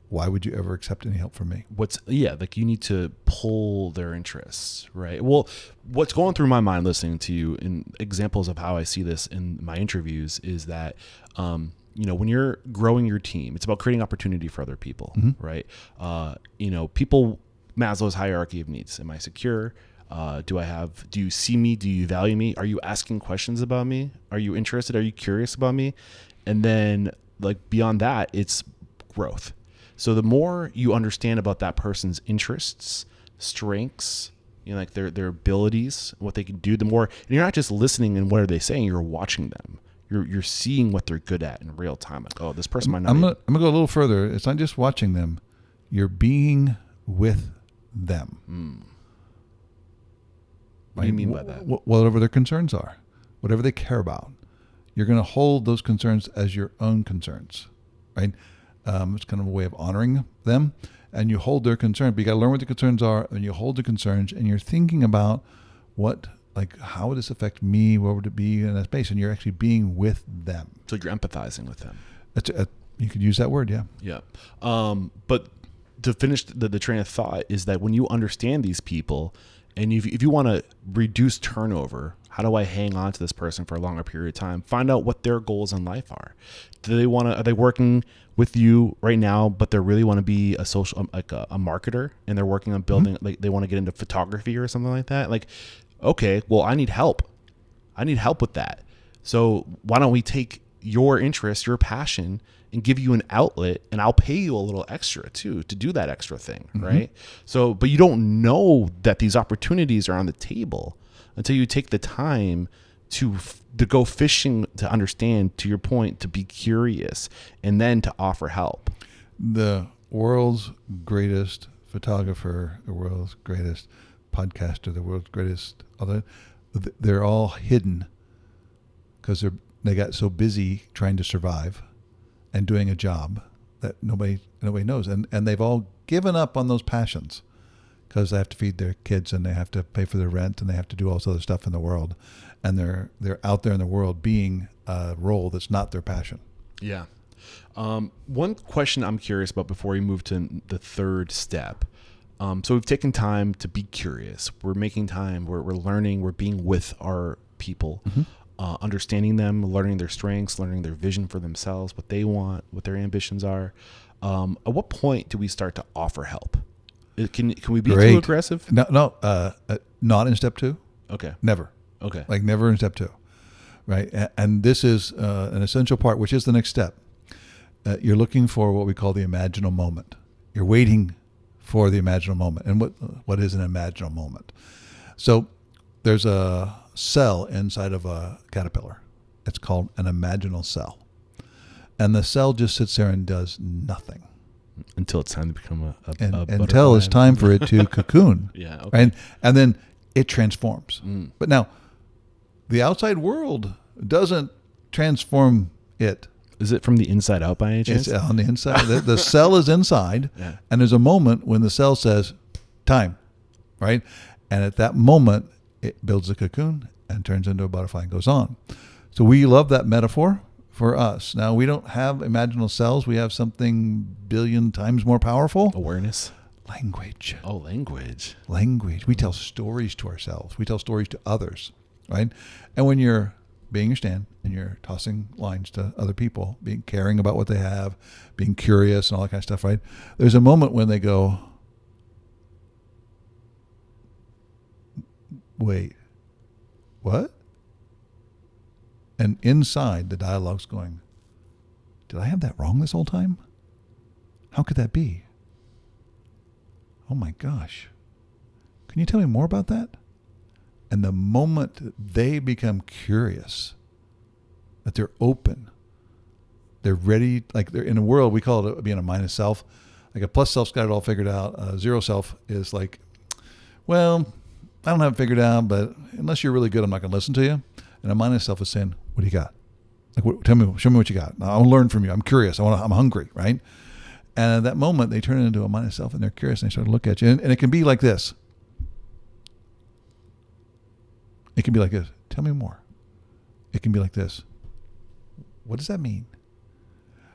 why would you ever accept any help from me? Like you need to pull their interests, right? Well, what's going through my mind listening to you, and examples of how I see this in my interviews, is that when you're growing your team, it's about creating opportunity for other people, right? People, Maslow's hierarchy of needs. Am I secure? Do you see me? Do you value me? Are you asking questions about me? Are you interested? Are you curious about me? And then like beyond that, it's growth. So the more you understand about that person's interests, strengths, like their abilities, what they can do, the more, and you're not just listening and what are they saying, you're watching them. You're seeing what they're good at in real time. Like, oh, this person might not. I'm gonna go a little further. It's not just watching them. You're being with them. What do you mean by that? Whatever their concerns are, whatever they care about, you're going to hold those concerns as your own concerns, right? It's kind of a way of honoring them, and you hold their concerns. But you got to learn what the concerns are, and you hold the concerns, and you're thinking about how would this affect me? What would it be in that space? And you're actually being with them. So you're empathizing with them. You could use that word, yeah. Yeah. But to finish the train of thought is that when you understand these people, and if you want to reduce turnover, how do I hang on to this person for a longer period of time? Find out what their goals in life are. Are they working with you right now, but they really want to be a social, like a marketer, and they're working on building, like they want to get into photography or something like that? Like, okay, well, I need help. I need help with that. So why don't we take your interest, your passion, and give you an outlet, and I'll pay you a little extra too to do that extra thing, right? So, but you don't know that these opportunities are on the table until you take the time to go fishing, to understand, to your point, to be curious, and then to offer help. The world's greatest photographer, the world's greatest podcaster, the world's greatest other, they're all hidden because they got so busy trying to survive and doing a job that nobody knows, and they've all given up on those passions because they have to feed their kids and they have to pay for their rent and they have to do all this other stuff in the world, and they're out there in the world being a role that's not their passion. Yeah. One question I'm curious about before we move to the third step. So we've taken time to be curious. We're making time. We're learning. We're being with our people. Understanding them, learning their strengths, learning their vision for themselves, what they want, what their ambitions are. At what point do we start to offer help? Can we be too aggressive? No, not in step 2. Okay. Never. Okay. Like never in step 2, right? And this is an essential part, which is the next step. You're looking for what we call the imaginal moment. You're waiting for the imaginal moment. And what is an imaginal moment? So there's a cell inside of a caterpillar. It's called an imaginal cell. And the cell just sits there and does nothing. Until it's time to become a until it's time for it to cocoon. Yeah. Okay. Right? And then it transforms. But now, the outside world doesn't transform it. Is it from the inside out by any chance? It's on the inside. The cell is inside, and there's a moment when the cell says, time, right? And at that moment, it builds a cocoon and turns into a butterfly and goes on. So we love that metaphor for us. Now, we don't have imaginal cells. We have something billion times more powerful. Awareness. Language. Oh, language. Language. We tell stories to ourselves. We tell stories to others, right? And when you're being your stand and you're tossing lines to other people, caring about what they have, being curious and all that kind of stuff, right? There's a moment when they go, wait, what? And inside the dialogue's going, did I have that wrong this whole time? How could that be? Oh my gosh. Can you tell me more about that? And the moment they become curious, that they're open, they're ready, like they're in a world, we call it being a minus self. Like a plus self's got it all figured out. A zero self is like, well, I don't have it figured out, but unless you're really good, I'm not going to listen to you. And a minus self is saying, what do you got? Like, tell me, show me what you got. I want to learn from you. I'm curious. I'm hungry, right? And at that moment, they turn into a minus self and they're curious and they start to look at you. And it can be like this. It can be like this. Tell me more. It can be like this. What does that mean?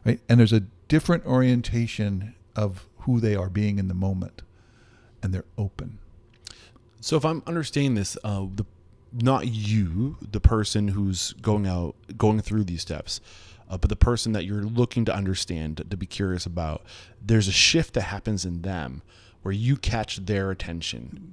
Right? And there's a different orientation of who they are being in the moment. And they're open. So if I'm understanding this, not you, the person who's going through these steps, but the person that you're looking to understand, to be curious about, there's a shift that happens in them where you catch their attention.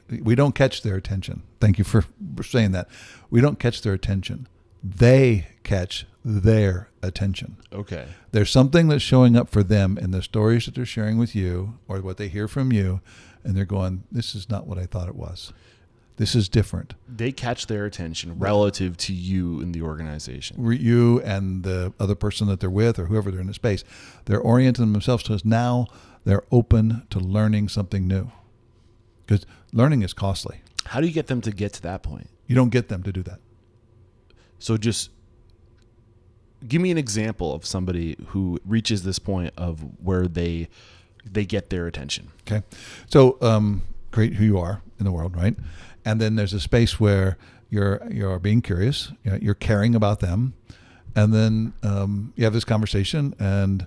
We don't catch their attention. Thank you for saying that. We don't catch their attention. They catch their attention. Okay. There's something that's showing up for them in the stories that they're sharing with you or what they hear from you, and they're going, this is not what I thought it was. This is different. They catch their attention relative to you in the organization. You and the other person that they're with or whoever they're in the space, they're orienting themselves to us. Now they're open to learning something new. Because learning is costly. How do you get them to get to that point? You don't get them to do that. So just give me an example of somebody who reaches this point of where they get their attention. Okay. So create who you are in the world, right? And then there's a space where you're being curious, you're caring about them, and then you have this conversation. And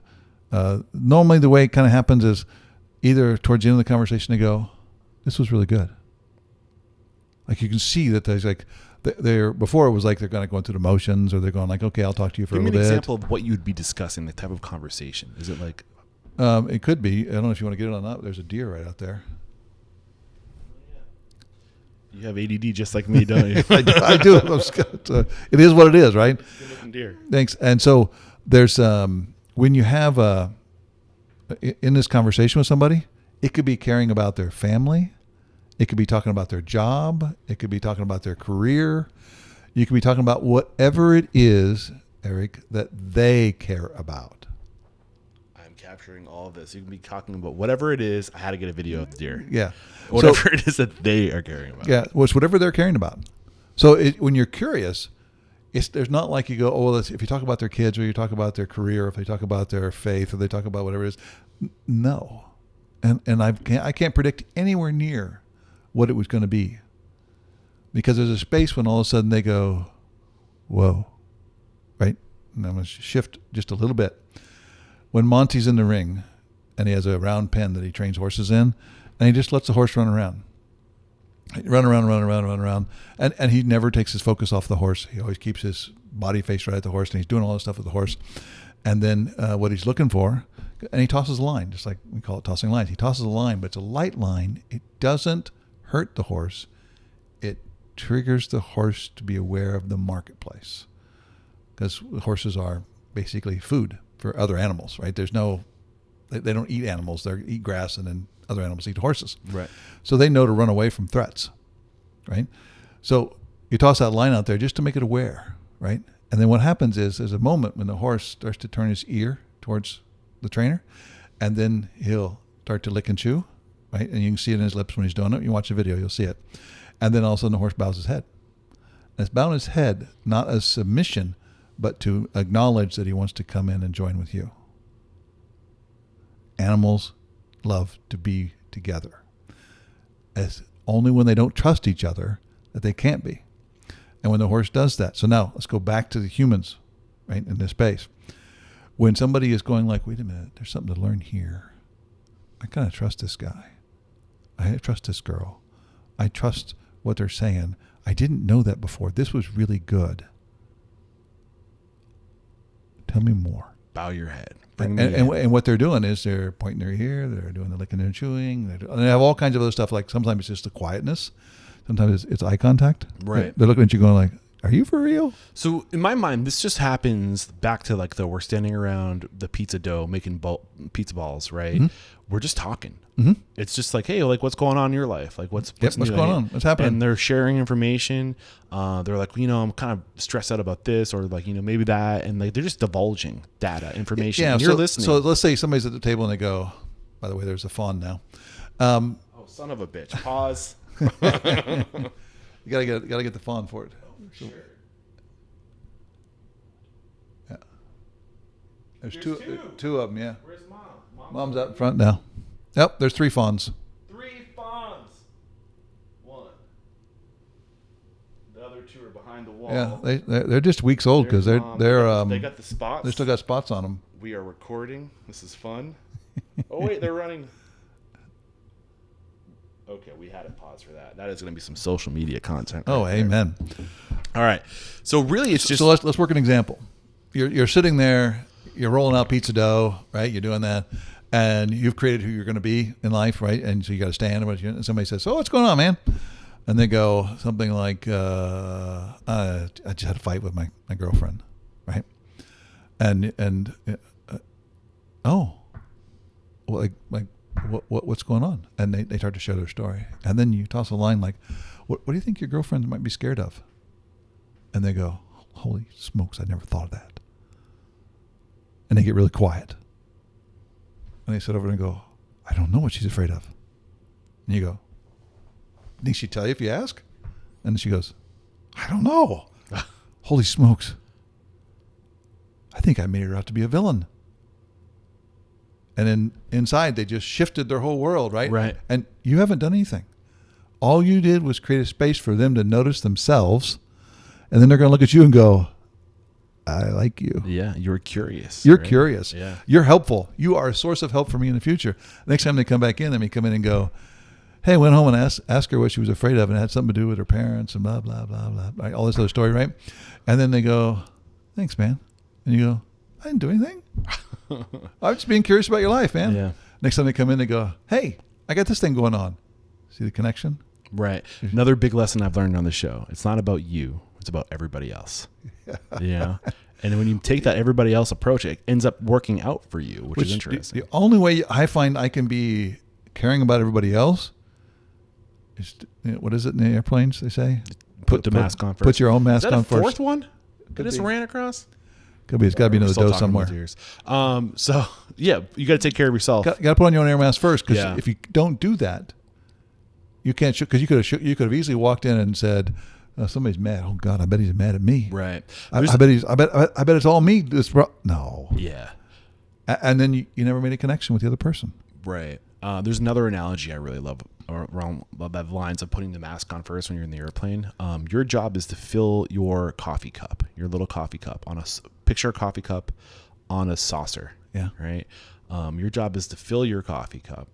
normally the way it kind of happens is either towards the end of the conversation they go, "This was really good." Like you can see that there's like they're before it was like they're kind of going through the motions, or they're going like, "Okay, I'll talk to you for a little bit." Give me an example of what you'd be discussing, the type of conversation. Is it like? It could be. I don't know if you want to get it on that. There's a deer right out there. You have ADD just like me, don't you? I do. It is what it is, right? Good looking deer. Thanks. And so there's when you have in this conversation with somebody, it could be caring about their family, it could be talking about their job, it could be talking about their career, you could be talking about whatever it is, Eric, that they care about. I'm capturing all of this. You can be talking about whatever it is. I had to get a video of the deer. Yeah. Whatever it is that they are caring about. Yeah, well, it's whatever they're caring about. So when you're curious, there's not like you go, oh, well, if you talk about their kids or you talk about their career, or if they talk about their faith or they talk about whatever it is. No. And I can't predict anywhere near what it was going to be. Because there's a space when all of a sudden they go, whoa, right? And I'm going to shift just a little bit. When Monty's in the ring and he has a round pen that he trains horses in, and he just lets the horse run around. Run around. And he never takes his focus off the horse. He always keeps his body face right at the horse, and he's doing all this stuff with the horse. And then what he's looking for, and he tosses a line, just like we call it tossing lines. He tosses a line, but it's a light line. It doesn't hurt the horse. It triggers the horse to be aware of the marketplace. Because horses are basically food for other animals, right? They don't eat animals. They eat grass, and then other animals eat horses. Right. So they know to run away from threats, right? So you toss that line out there just to make it aware, right? And then what happens is there's a moment when the horse starts to turn his ear towards the trainer, and then he'll start to lick and chew, right? And you can see it in his lips when he's doing it. You watch the video, you'll see it. And then all of a sudden the horse bows his head. And it's bowing his head, not as submission, but to acknowledge that he wants to come in and join with you. Animals love to be together. It's only when they don't trust each other that they can't be. And when the horse does that. So now let's go back to the humans, right, in this space. When somebody is going like, wait a minute, there's something to learn here. I kind of trust this guy. I trust this girl. I trust what they're saying. I didn't know that before. This was really good. Tell me more. Bow your head. And what they're doing is they're pointing their ear, they're doing the licking and chewing, and they have all kinds of other stuff. Like sometimes it's just the quietness, sometimes it's eye contact. Right. They're looking at you going like, "Are you for real?" So in my mind, this just happens back to like we're standing around the pizza dough making pizza balls, right? Mm-hmm. We're just talking. Mm-hmm. It's just like, hey, like what's going on in your life? Like what's going on? What's happening? And they're sharing information. They're like, I'm kind of stressed out about this, or like, maybe that, and like they're just divulging data, information. Yeah, and you're listening. So let's say somebody's at the table and they go, by the way, there's a fawn now. Oh, son of a bitch! Pause. You gotta get the fawn for it. Sure. Yeah. There's two of them. Yeah. Where's mom? Mom's out in front now. Yep. There's 3 fawns. 3 fawns. 1. The other 2 are behind the wall. Yeah. They're just weeks old because they got the spots. They still got spots on them. We are recording. This is fun. Oh wait, they're running. Okay, we had to pause for that. That is going to be some social media content. Oh, amen. All right. So really, it's just so let's work an example. you're sitting there, you're rolling out pizza dough, right? You're doing that, and you've created who you're going to be in life, right? And so you got to stand. And somebody says, "So what's going on, man?" And they go something like, "I just had a fight with my girlfriend," right? And oh, well, like what's going on? And they start to share their story, and then you toss a line like, "What do you think your girlfriend might be scared of?" And they go, "Holy smokes, I never thought of that." And they get really quiet. And they sit over and go, "I don't know what she's afraid of." And you go, "Think she'd tell you if you ask?" And she goes, "I don't know." Holy smokes. I think I made her out to be a villain. And then inside, they just shifted their whole world, right? Right. And you haven't done anything. All you did was create a space for them to notice themselves. And then they're going to look at you and go, "I like you." Yeah, you're curious. You're right? curious. Yeah. You're helpful. You are a source of help for me in the future. Next time they come back in, they may come in and go, "Hey, I went home and asked her what she was afraid of, and it had something to do with her parents and blah, blah, blah, blah." Right? All this other story, right? And then they go, "Thanks, man." And you go, "I didn't do anything. I'm just being curious about your life, man." Yeah. Next time they come in, they go, "Hey, I got this thing going on." See the connection? Right. Another big lesson I've learned on the show. It's not about you. It's about everybody else. Yeah. And when you take that everybody else approach, it ends up working out for you, which is interesting. The only way I find I can be caring about everybody else is, what is it in the airplanes they say? Put the mask on first. Put your own mask is that on a first. fourth one? Could This be. ran across? Could be. It's got to be another Still dose talking somewhere. about yours. So, yeah, you got to take care of yourself. Got to put on your own air mask first, because Yeah. if you don't do that, you can't. Because you could have easily walked in and said, "Somebody's mad. Oh God, I bet he's mad at me. Right. I bet it's all me." No. Yeah. And then you never made a connection with the other person. Right. There's another analogy I really love around the lines of putting the mask on first when you're in the airplane. Your job is to fill your coffee cup, your little coffee cup, picture a coffee cup on a saucer. Yeah. Right. Your job is to fill your coffee cup.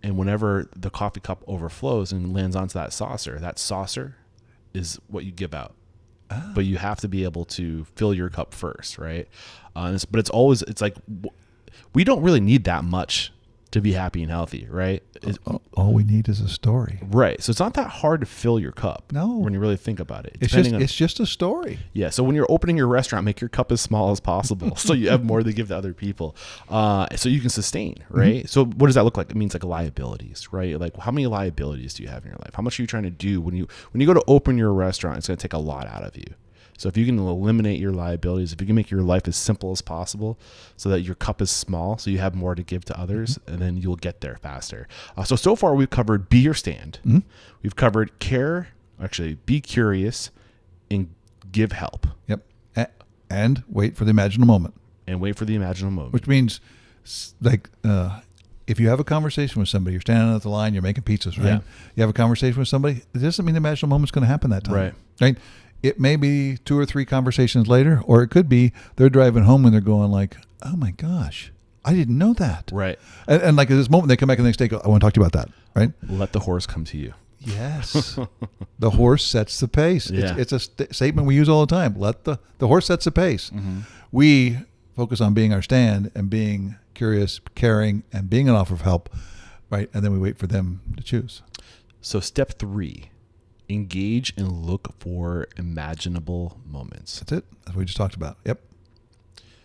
And whenever the coffee cup overflows and lands onto that saucer is what you give out. Oh. But you have to be able to fill your cup first, right? But it's like we don't really need that much to be happy and healthy, right? All we need is a story. Right. So it's not that hard to fill your cup. No. When you really think about it. It's just a story. Yeah. So when you're opening your restaurant, make your cup as small as possible so you have more to give to other people. So you can sustain, right? Mm-hmm. So what does that look like? It means like liabilities, right? Like how many liabilities do you have in your life? How much are you trying to do when you go to open your restaurant? It's going to take a lot out of you. So if you can eliminate your liabilities, if you can make your life as simple as possible so that your cup is small, so you have more to give to others, and then you'll get there faster. So far we've covered be your stand. Mm-hmm. We've covered be curious, and give help. Yep. And wait for the imaginal moment. Which means like if you have a conversation with somebody, you're standing at the line, you're making pizzas, right? Yeah. You have a conversation with somebody, it doesn't mean the imaginal moment's going to happen that time. Right? It may be 2 or 3 conversations later, or it could be they're driving home and they're going like, "Oh my gosh, I didn't know that." Right. And like at this moment, they come back the next day, go, "I want to talk to you about that." Right? Let the horse come to you. Yes. The horse sets the pace. Yeah. It's a statement we use all the time. Let the horse sets the pace. Mm-hmm. We focus on being our stand and being curious, caring, and being an offer of help, right? And then we wait for them to choose. So step 3. Engage and look for imaginable moments. That's it. That's what we just talked about. Yep.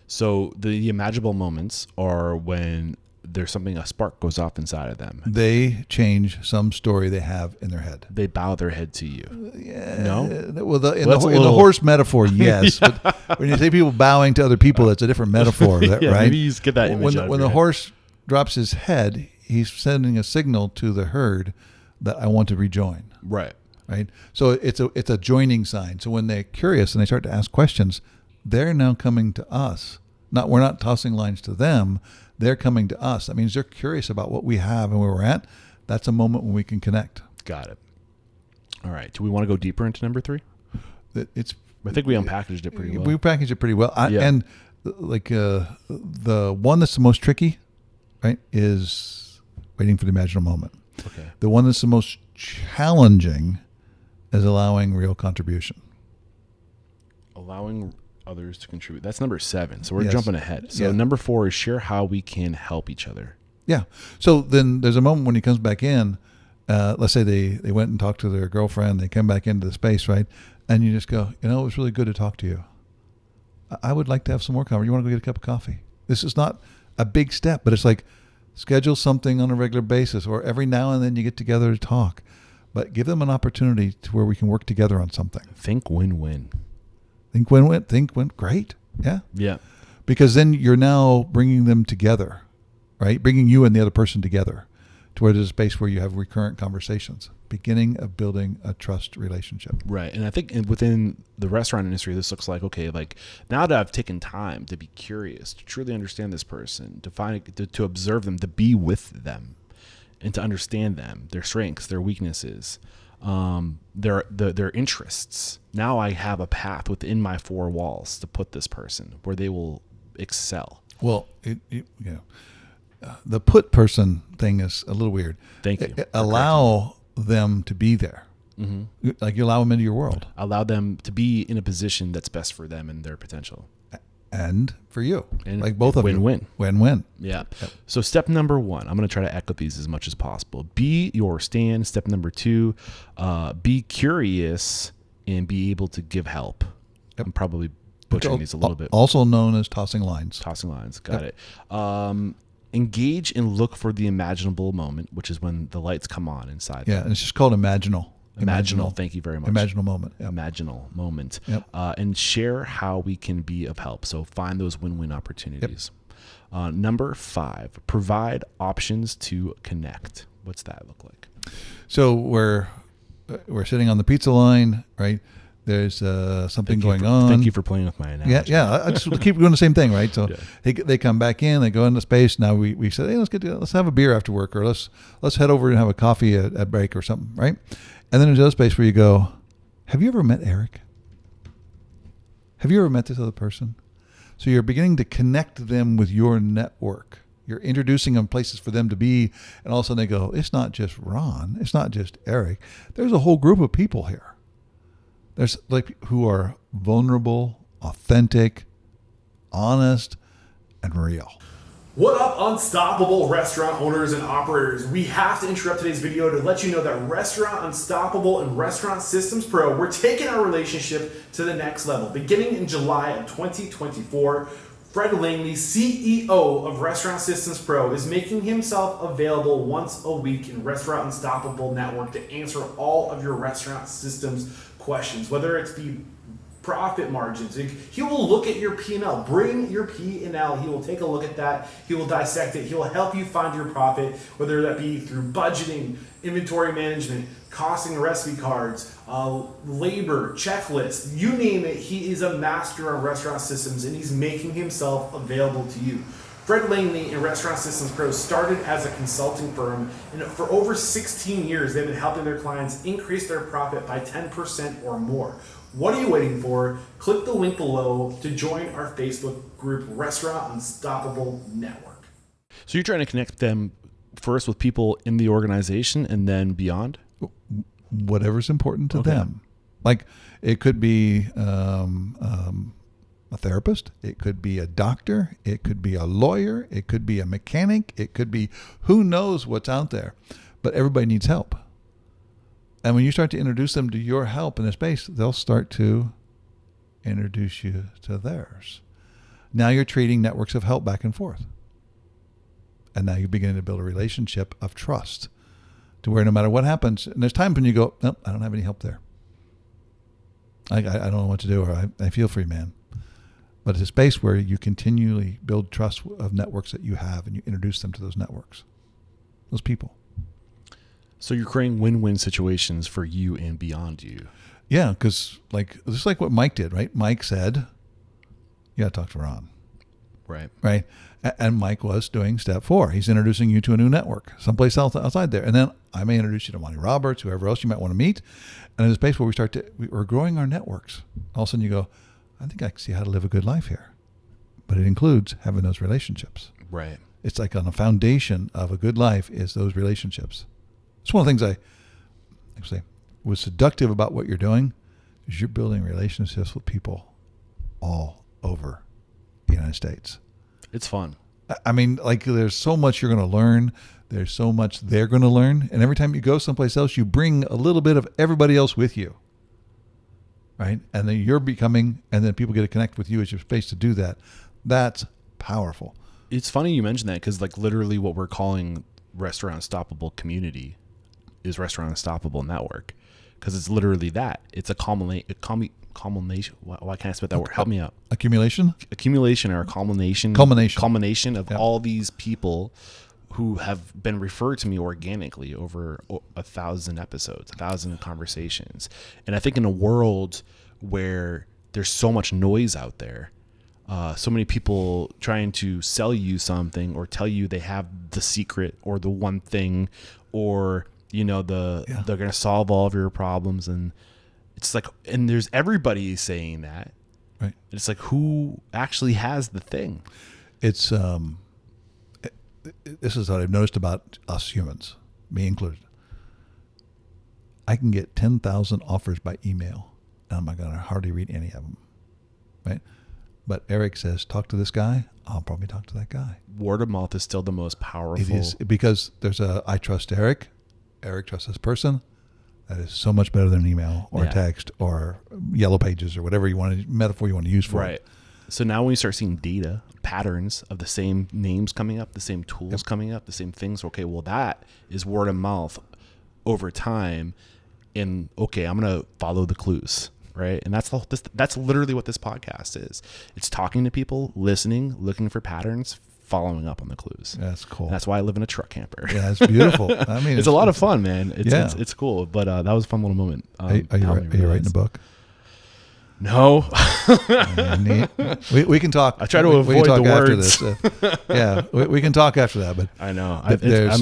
So the imaginable moments are when there's a spark goes off inside of them. They change some story they have in their head. They bow their head to you. Yeah. No? Well, in the horse metaphor, yes. Yeah. But when you say people bowing to other people, that's a different metaphor, right? Maybe you just get that image when the horse drops his head, he's sending a signal to the herd that I want to rejoin. Right. Right. So it's a joining sign. So when they're curious and they start to ask questions, they're now coming to us. We're not tossing lines to them. They're coming to us. That means they're curious about what we have and where we're at. That's a moment when we can connect. Got it. All right. Do we want to go deeper into number 3? I think we unpackaged it pretty well. We packaged it pretty well. And like the one that's the most tricky, right, is waiting for the imaginal moment. Okay. The one that's the most challenging is allowing real contribution. others to contribute. That's number 7. So we're Yes. jumping ahead. So Yeah. number 4 is share how we can help each other. Yeah. So then there's a moment when he comes back in. Let's say they went and talked to their girlfriend. They come back into the space, right? And you just go, it was really good to talk to you. I would like to have some more conversation. You want to go get a cup of coffee? This is not a big step, but it's like schedule something on a regular basis, or every now and then you get together to talk. But give them an opportunity to where we can work together on something. Think win-win. Think win-win. Think win. Great. Yeah. Yeah. Because then you're now bringing them together, right? Bringing you and the other person together to where there's a space where you have recurrent conversations, beginning of building a trust relationship. Right. And I think within the restaurant industry, this looks like, okay, like now that I've taken time to be curious, to truly understand this person, to observe them, to be with them, and to understand them, their strengths, their weaknesses, their interests. Now I have a path within my 4 walls to put this person where they will excel. Well, the put person thing is a little weird. Thank you. Allow them to be there. Mm-hmm. Like you allow them into your world. Allow them to be in a position that's best for them and their potential. And for you. And like both of you. win-win. Win-win. Yeah. So step number 1, I'm going to try to echo these as much as possible. Be your stand. Step number 2, be curious and be able to give help. Yep. I'm probably butchering these a little bit. Also known as tossing lines. Tossing lines. Got it. Engage and look for the imaginable moment, which is when the lights come on inside. Yeah, and it's just called imaginal. Imaginal. Thank you very much. Imaginal moment. Yep. Imaginal moment. Yep. And share how we can be of help. So find those win-win opportunities. Yep. Number 5, provide options to connect. What's that look like? So we're sitting on the pizza line, right? There's something going on. Thank you for playing with my analogy. Yeah. I just keep doing the same thing, right? So Yeah. they come back in, they go into space. Now we said, hey, let's have a beer after work, or let's head over and have a coffee at break or something, right? And then there's another space where you go, have you ever met Eric? Have you ever met this other person? So you're beginning to connect them with your network. You're introducing them places for them to be, and all of a sudden they go, it's not just Ron, it's not just Eric. There's a whole group of people here. There's like who are vulnerable, authentic, honest, and real. What up, unstoppable restaurant owners and operators? We have to interrupt today's video to let you know that Restaurant Unstoppable and Restaurant Systems Pro, we're taking our relationship to the next level. Beginning in July of 2024, Fred Langley, CEO of Restaurant Systems Pro, is making himself available once a week in Restaurant Unstoppable Network to answer all of your restaurant systems questions, whether it's the profit margins. He will look at your P&L. Bring your P&L. He will take a look at that. He will dissect it. He will help you find your profit, whether that be through budgeting, inventory management, costing recipe cards, labor, checklists, you name it. He is a master of restaurant systems, and he's making himself available to you. Fred Langley and Restaurant Systems Pro started as a consulting firm, and for over 16 years, they've been helping their clients increase their profit by 10% or more. What are you waiting for? Click the link below to join our Facebook group, Restaurant Unstoppable Network. So you're trying to connect them first with people in the organization and then beyond? Whatever's important to them. Like it could be a therapist, it could be a doctor, it could be a lawyer, it could be a mechanic, it could be who knows what's out there, but everybody needs help. And when you start to introduce them to your help in a space, they'll start to introduce you to theirs. Now you're trading networks of help back and forth. And now you're beginning to build a relationship of trust to where no matter what happens, and there's times when you go, nope, I don't have any help there. I don't know what to do, or I feel for you, man. But it's a space where you continually build trust of networks that you have, and you introduce them to those networks, those people. So you're creating win-win situations for you and beyond you. Yeah, because just like what Mike did, right? Mike said, you got to talk to Ron. Right. And Mike was doing step 4. He's introducing you to a new network, someplace else outside there. And then I may introduce you to Monty Roberts, whoever else you might want to meet. And in a space where we're growing our networks. All of a sudden you go, I think I can see how to live a good life here. But it includes having those relationships. Right. It's like on the foundation of a good life is those relationships. It's one of the things I say was seductive about what you're doing is you're building relationships with people all over the United States. It's fun. I mean, like, there's so much you're going to learn. There's so much they're going to learn. And every time you go someplace else, you bring a little bit of everybody else with you. Right? And then you're becoming, and then people get to connect with you as your space to do that. That's powerful. It's funny you mentioned that, because like literally what we're calling Restaurant Unstoppable Community is Restaurant Unstoppable Network, because it's literally that. It's a culmination. Why can't I spell that word? Help me out. Accumulation Or culmination of all these people who have been referred to me organically over 1,000 episodes, 1,000 conversations. And I think in a world where there's so much noise out there, so many people trying to sell you something or tell you they have the secret or the one thing, or they're going to solve all of your problems, and it's like, and there's everybody saying that, right? It's like, who actually has the thing? It's this is what I've noticed about us humans, me included. I can get 10,000 offers by email, and I'm not going to hardly read any of them, right? But Eric says, talk to this guy. I'll probably talk to that guy. Word of mouth is still the most powerful. It is, because there's I trust Eric. Eric trusts this person. That is so much better than an email or text or yellow pages or whatever metaphor you want to use for it. So now when you start seeing data, patterns of the same names coming up, the same tools coming up, the same things, okay, well, that is word of mouth over time. And okay, I'm going to follow the clues, right? And that's literally what this podcast is. It's talking to people, listening, looking for patterns, following up on the clues. That's cool. And that's why I live in a truck camper. Yeah, it's beautiful. I mean, it's a lot of fun, man. It's cool. But that was a fun little moment. Are you writing a book? No. we can talk. I try to avoid the words. After this. We can talk after that. But I know I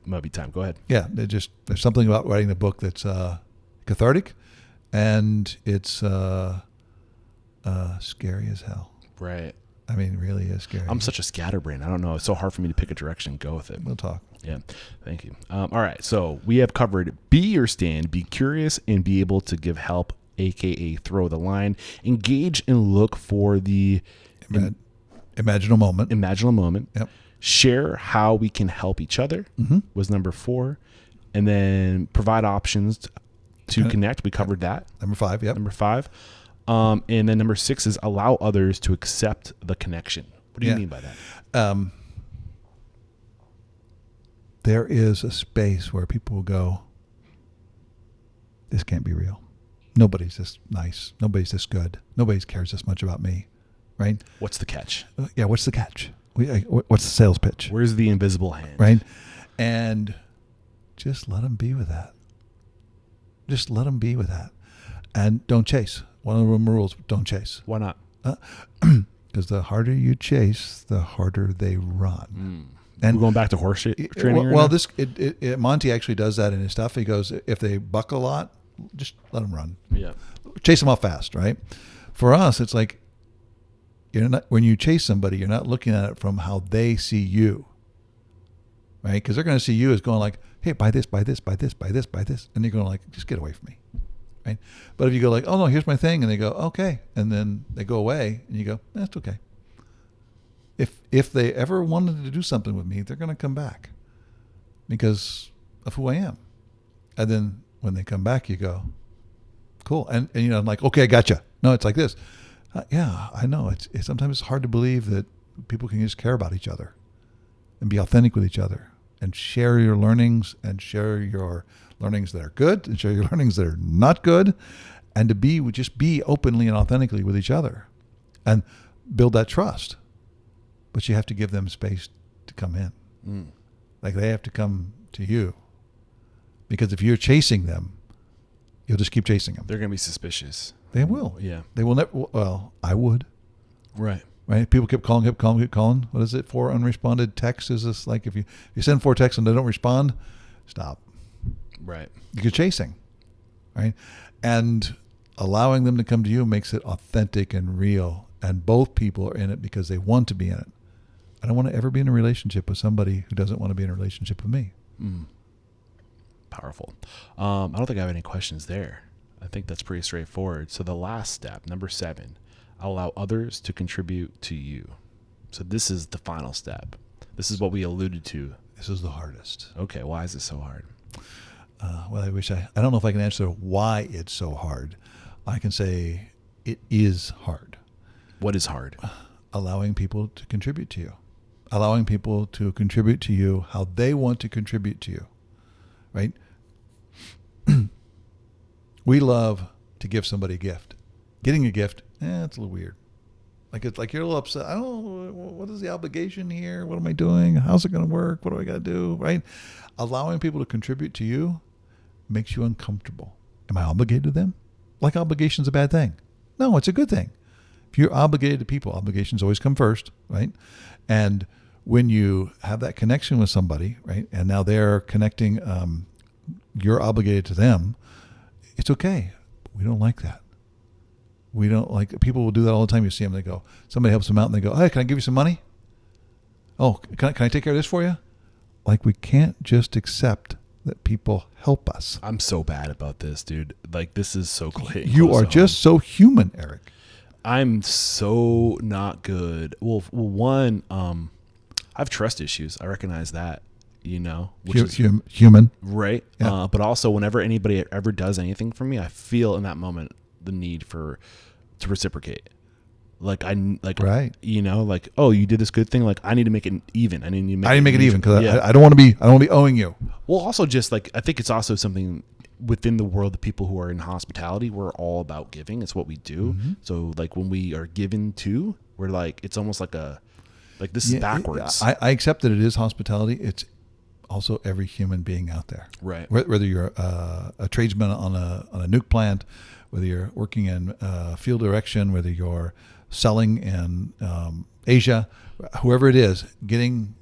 might be time. Go ahead. Yeah, there's something about writing a book that's cathartic, and it's scary as hell. Right. I mean, really is scary. I'm such a scatterbrain. I don't know. It's so hard for me to pick a direction and go with it. We'll talk. Yeah. Thank you. All right. So we have covered be your stand, be curious, and be able to give help, AKA throw the line, engage and look for the imaginal moment. Yep. Share how we can help each other was number 4. And then provide options to connect. We covered that. Number 5. Yep. Number 5. And then number 6 is allow others to accept the connection. What do you mean by that? There is a space where people will go, this can't be real. Nobody's this nice. Nobody's this good. Nobody cares this much about me, right? What's the catch? What's the catch? What's the sales pitch? Where's the invisible hand? Right? And just let them be with that. Just let them be with that. And don't chase. One of the rules, don't chase. Why not? Because the harder you chase, the harder they run. And we're going back to horse training. Well, Monty actually does that in his stuff. He goes, if they buck a lot, just let them run. Yeah, chase them off fast, right? For us, it's like when you chase somebody, you're not looking at it from how they see you, right? Because they're going to see you as going like, hey, buy this, buy this, buy this, buy this, buy this, and you're going like, just get away from me. Right? But if you go like, oh no, here's my thing, and they go, okay, and then they go away, and you go, that's okay. If they ever wanted to do something with me, they're going to come back because of who I am. And then when they come back, you go, cool, and I'm like, okay, I gotcha. No, it's like this. Yeah, I know. It's sometimes it's hard to believe that people can just care about each other and be authentic with each other and share your learnings and share your learnings that are good and share your learnings that are not good, and to be openly and authentically with each other and build that trust. But you have to give them space to come in. Like they have to come to you, because if you're chasing them, you'll just keep chasing them. They're going to be suspicious. They will. Yeah. They will never. Well, I would. Right. People keep calling. What is it for? Unresponded texts? Is this like if you send 4 texts and they don't respond, stop. Right. You're chasing, right? And allowing them to come to you makes it authentic and real, and both people are in it because they want to be in it. I don't want to ever be in a relationship with somebody who doesn't want to be in a relationship with me. Powerful. I don't think I have any questions there. I think that's pretty straightforward. So the last step, number 7, allow others to contribute to you. So this is the final step. This is what we alluded to. This is the hardest. Okay, why is it so hard? Well, I don't know if I can answer why it's so hard. I can say it is hard. What is hard? Allowing people to contribute to you. Allowing people to contribute to you how they want to contribute to you. Right? We love to give somebody a gift. Getting a gift, it's a little weird. It's like you're a little upset. I don't know, what is the obligation here? What am I doing? How's it going to work? What do I got to do? Right? Allowing people to contribute to you makes you uncomfortable. Am I obligated to them? Like obligation's a bad thing. No, it's a good thing. If you're obligated to people, obligations always come first, right? And when you have that connection with somebody, right, and now they're connecting, you're obligated to them, it's okay. We don't like that. We don't like, people will do that all the time. You see them, they go, somebody helps them out and they go, hey, can I give you some money? Oh, can I take care of this for you? Like, we can't just accept that people help us. I'm so bad about this, dude. Like, this is so close. You are just so human, Eric. I'm so not good. Well, one, I have trust issues. I recognize that, which is human. Right. Yeah. But also whenever anybody ever does anything for me, I feel in that moment the need to reciprocate. Like right. Oh, you did this good thing. Like, I need to make it even. I need to make it even because I don't want to be owing you. Well, also just I think it's also something within the world, the people who are in hospitality, we're all about giving. It's what we do. Mm-hmm. So when we are given to, we're it's almost this is backwards. I accept that it is hospitality. It's also every human being out there. Right. Whether you're a tradesman on a nuke plant, whether you're working in field direction, whether you're selling in Asia, whoever it is, getting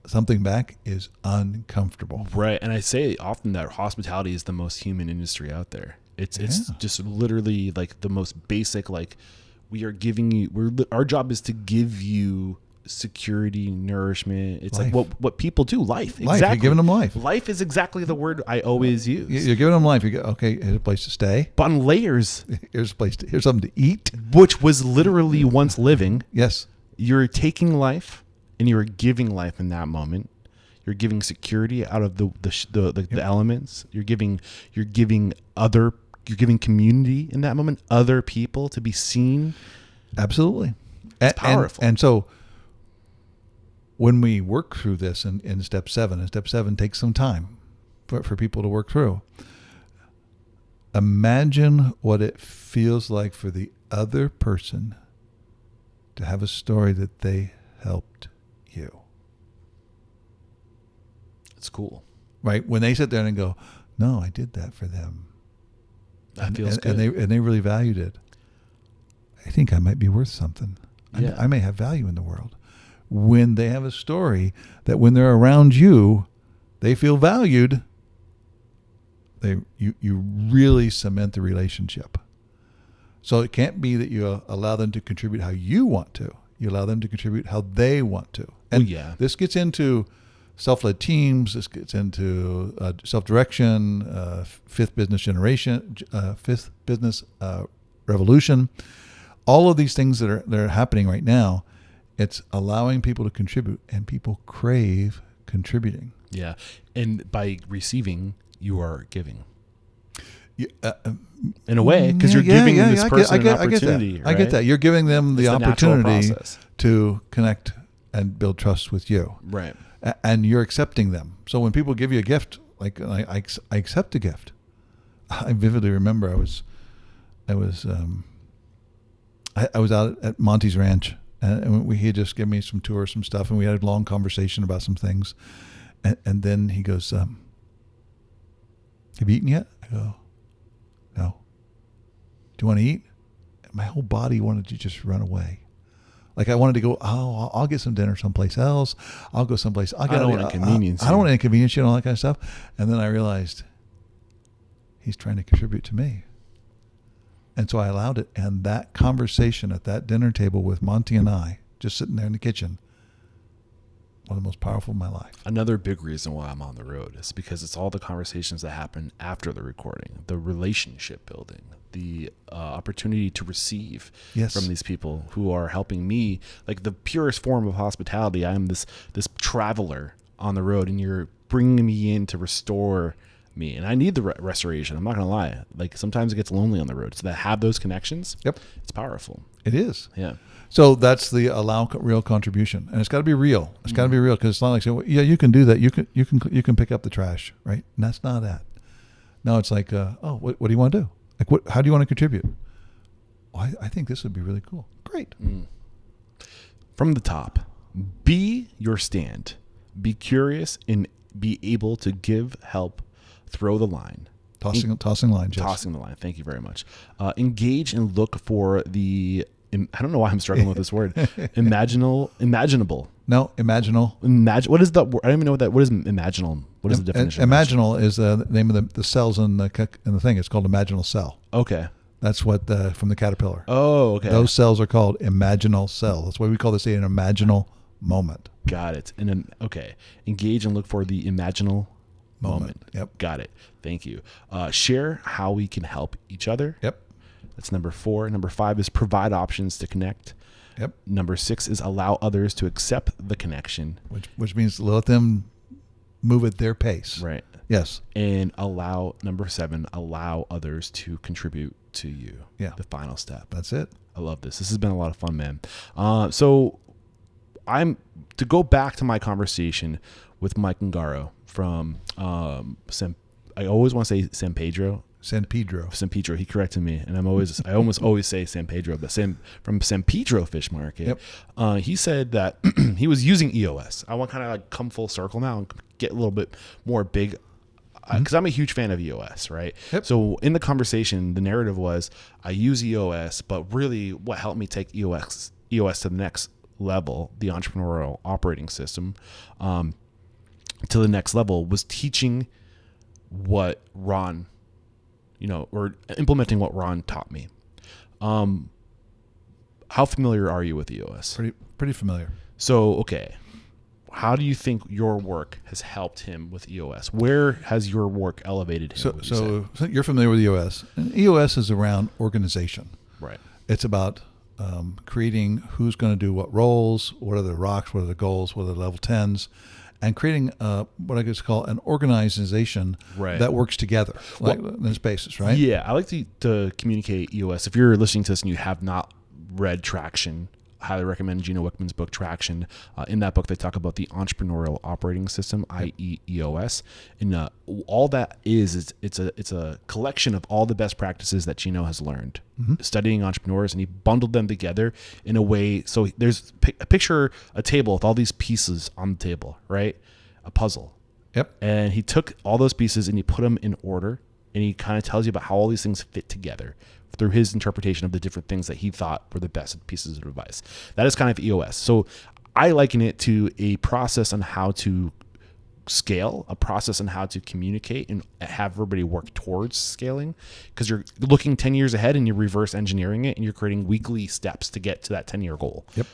something back is uncomfortable. Right. And I say often that hospitality is the most human industry out there. It's just literally the most basic, we are giving you, our job is to give you security, nourishment. It's life. What people do. Life. Life. Exactly. You're giving them life. Life is exactly the word I always use. You're giving them life. You go, okay, here's a place to stay. But on layers. Here's something to eat. Which was literally once living. Yes. You're taking life and you're giving life in that moment. You're giving security out of the elements. You're giving community in that moment, other people to be seen. Absolutely. It's powerful. And so when we work through this in step 7, and step 7 takes some time for people to work through, imagine what it feels like for the other person to have a story that they helped you. It's cool. Right? When they sit there and go, no, I did that for them. That feels good. And they really valued it. I think I might be worth something. Yeah. I may have value in the world. When they have a story that when they're around you, they feel valued, you really cement the relationship. So it can't be that you allow them to contribute how you want to. You allow them to contribute how they want to. And this gets into self-led teams. This gets into self-direction, fifth business revolution. All of these things that are happening right now, it's allowing people to contribute, and people crave contributing. Yeah. And by receiving, you are giving. In a way, because you're giving this person an opportunity. I get that. You're giving them the opportunity to connect and build trust with you. Right. And you're accepting them. So when people give you a gift, like I accept a gift. I vividly remember I was out at Monty's ranch, and he had just given me some tours, some stuff, and we had a long conversation about some things. And then he goes, have you eaten yet? I go, no. Do you want to eat? My whole body wanted to just run away. Like I wanted to go, I'll get some dinner someplace else. I'll go someplace. I don't want to inconvenience you. I don't want to inconvenience you and all that kind of stuff. And then I realized he's trying to contribute to me. And so I allowed it. And that conversation at that dinner table with Monty and I, just sitting there in the kitchen, one of the most powerful in my life. Another big reason why I'm on the road is because it's all the conversations that happen after the recording, the relationship building, the opportunity to receive from these people who are helping me. Like the purest form of hospitality, I am this traveler on the road, and you're bringing me in to restore me, and I need the restoration. I'm not gonna lie. Like sometimes it gets lonely on the road, so to have those connections, it's powerful. It is. Yeah. So that's the allow real contribution, and it's got to be real. It's got to be real, because it's not like saying, well, yeah, you can do that. You can pick up the trash, right? And that's not that. No, it's like, what do you want to do? Like, how do you want to contribute? Well, I think this would be really cool. Great. From the top, be your stand. Be curious and be able to give help. Throw the line. Tossing line, Jess. Tossing the line. Thank you very much. Engage and look for the. I don't know why I'm struggling with this word. Imaginable. No, imaginal. What is that? I don't even know what that. What is imaginal? What is the definition? Imaginal is the name of the cells in the thing. It's called imaginal cell. Okay. That's what from the caterpillar. Oh, okay. Those cells are called imaginal cells. That's why we call this an imaginal moment. Got it. And okay. Engage and look for the imaginal moment. Yep. Got it. Thank you. Share how we can help each other. Yep. That's number 4. Number 5 is provide options to connect. Yep. Number 6 is allow others to accept the connection. Which means let them move at their pace. Right. Yes. And number 7, allow others to contribute to you. Yeah. The final step. That's it. I love this. This has been a lot of fun, man. So to go back to my conversation with Mike Ngaro from I always want to say San Pedro. He corrected me, and I almost always say San Pedro, but from San Pedro Fish Market. Yep. He said that he was using EOS. I want to kind of like come full circle now and get a little bit more big, because I'm a huge fan of EOS, right? Yep. So in the conversation, the narrative was I use EOS, but really what helped me take EOS to the next level, the entrepreneurial operating system, to the next level, was teaching what Ron, or implementing what Ron taught me. How familiar are you with EOS? Pretty familiar. So, okay. How do you think your work has helped him with EOS? Where has your work elevated him? So you're familiar with EOS. And EOS is around organization. Right. It's about creating who's going to do what roles, what are the rocks, what are the goals, what are the level 10s, and creating what I guess call an organization that works together on this basis, right? Yeah, I like to communicate EOS. If you're listening to this and you have not read Traction, I highly recommend Gino Wickman's book, Traction. In that book, they talk about the entrepreneurial operating system, i.e. EOS. And all that is it's a collection of all the best practices that Gino has learned studying entrepreneurs, and he bundled them together in a way. So there's a table with all these pieces on the table, right? A puzzle. Yep. And he took all those pieces and he put them in order, and he kind of tells you about how all these things fit together through his interpretation of the different things that he thought were the best pieces of advice. That is kind of EOS. So I liken it to a process on how to scale, a process on how to communicate and have everybody work towards scaling, because you're looking 10 years ahead and you're reverse engineering it, and you're creating weekly steps to get to that 10-year goal. Yep.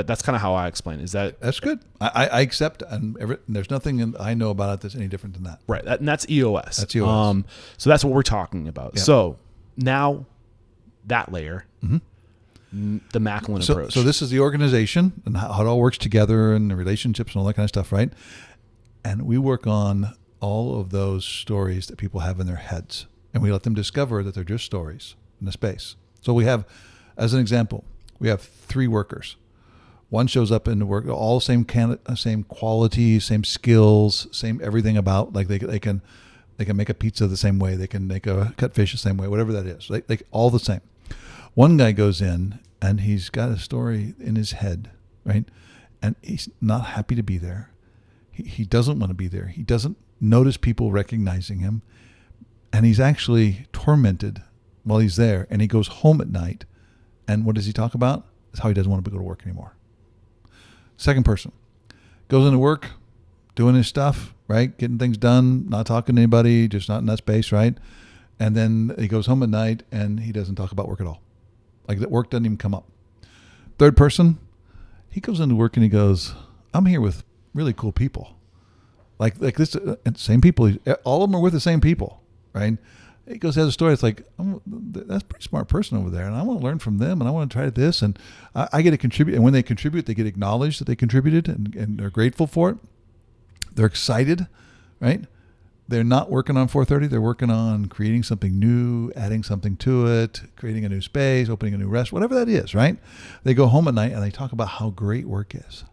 That's kind of how I explain it. That's good. I accept, and there's nothing I know about it that's any different than that. Right. And that's EOS. That's EOS. So that's what we're talking about. Yep. So now that layer, the Macklin approach. So this is the organization and how it all works together, and the relationships and all that kind of stuff, right? And we work on all of those stories that people have in their heads, and we let them discover that they're just stories in the space. So we have, as an example, we have 3 workers. One shows up in the work, all same quality, same skills, same everything about, like they can make a pizza the same way, they can make a cut fish the same way, whatever that is. They all the same. One guy goes in and he's got a story in his head, right? And he's not happy to be there. He doesn't want to be there. He doesn't notice people recognizing him. And he's actually tormented while he's there. And he goes home at night. And what does he talk about? It's how he doesn't want to go to work anymore. Second person goes into work, doing his stuff, right? Getting things done, not talking to anybody, just not in that space, right? And then he goes home at night and he doesn't talk about work at all. Like that work doesn't even come up. Third person, he goes into work and he goes, I'm here with really cool people. Like this, same people. All of them are with the same people, right? He goes, has a story. It's like, that's a pretty smart person over there, and I want to learn from them, and I want to try this, and I get to contribute. And when they contribute, they get acknowledged that they contributed, and they're grateful for it. They're excited, right? They're not working on 430. They're working on creating something new, adding something to it, creating a new space, opening a new restaurant, whatever that is, right? They go home at night and they talk about how great work is.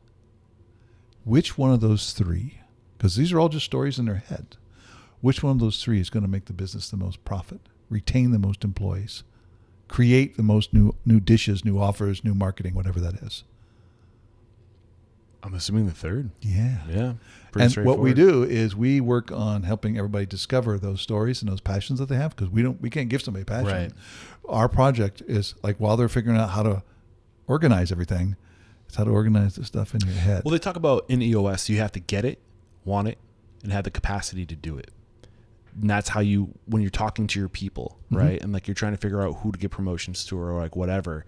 Which one of those three, because these are all just stories in their head, which one of those three is going to make the business the most profit, retain the most employees, create the most new dishes, new offers, new marketing, whatever that is? I'm assuming the third. Yeah. Yeah. And what we do is we work on helping everybody discover those stories and those passions that they have, because we can't give somebody passion. Right. Our project is like, while they're figuring out how to organize everything, it's how to organize the stuff in your head. Well, they talk about in EOS, you have to get it, want it, and have the capacity to do it. And that's how when you're talking to your people, right? And like you're trying to figure out who to give promotions to or like whatever,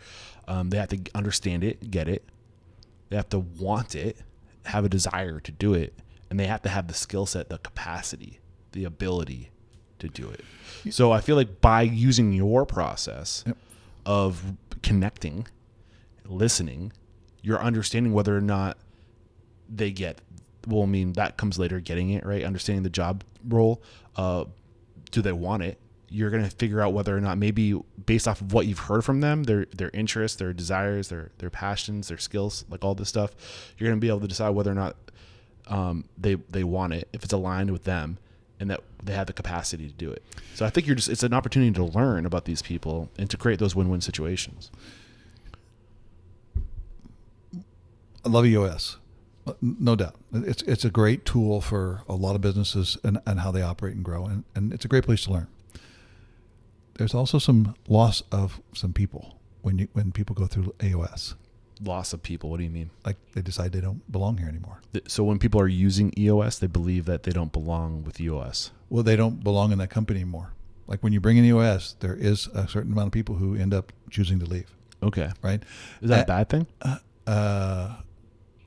they have to understand it, get it. They have to want it, have a desire to do it, and they have to have the skill set, the capacity, the ability to do it. So I feel like by using your process of connecting, listening, you're understanding whether or not they get, well, I mean, that comes later, getting it, right? Understanding the job role. Do they want it? You're going to figure out whether or not, maybe based off of what you've heard from them, their interests, their desires, their passions, their skills, like all this stuff, you're going to be able to decide whether or not they want it, if it's aligned with them, and that they have the capacity to do it. So I think it's an opportunity to learn about these people and to create those win-win situations. I love EOS. No doubt. It's a great tool for a lot of businesses and how they operate and grow. And it's a great place to learn. There's also some loss of some people when people go through AOS. Loss of people. What do you mean? Like they decide they don't belong here anymore. So when people are using EOS, they believe that they don't belong with EOS. Well, they don't belong in that company anymore. Like when you bring in EOS, there is a certain amount of people who end up choosing to leave. Okay. Right? Is that a bad thing?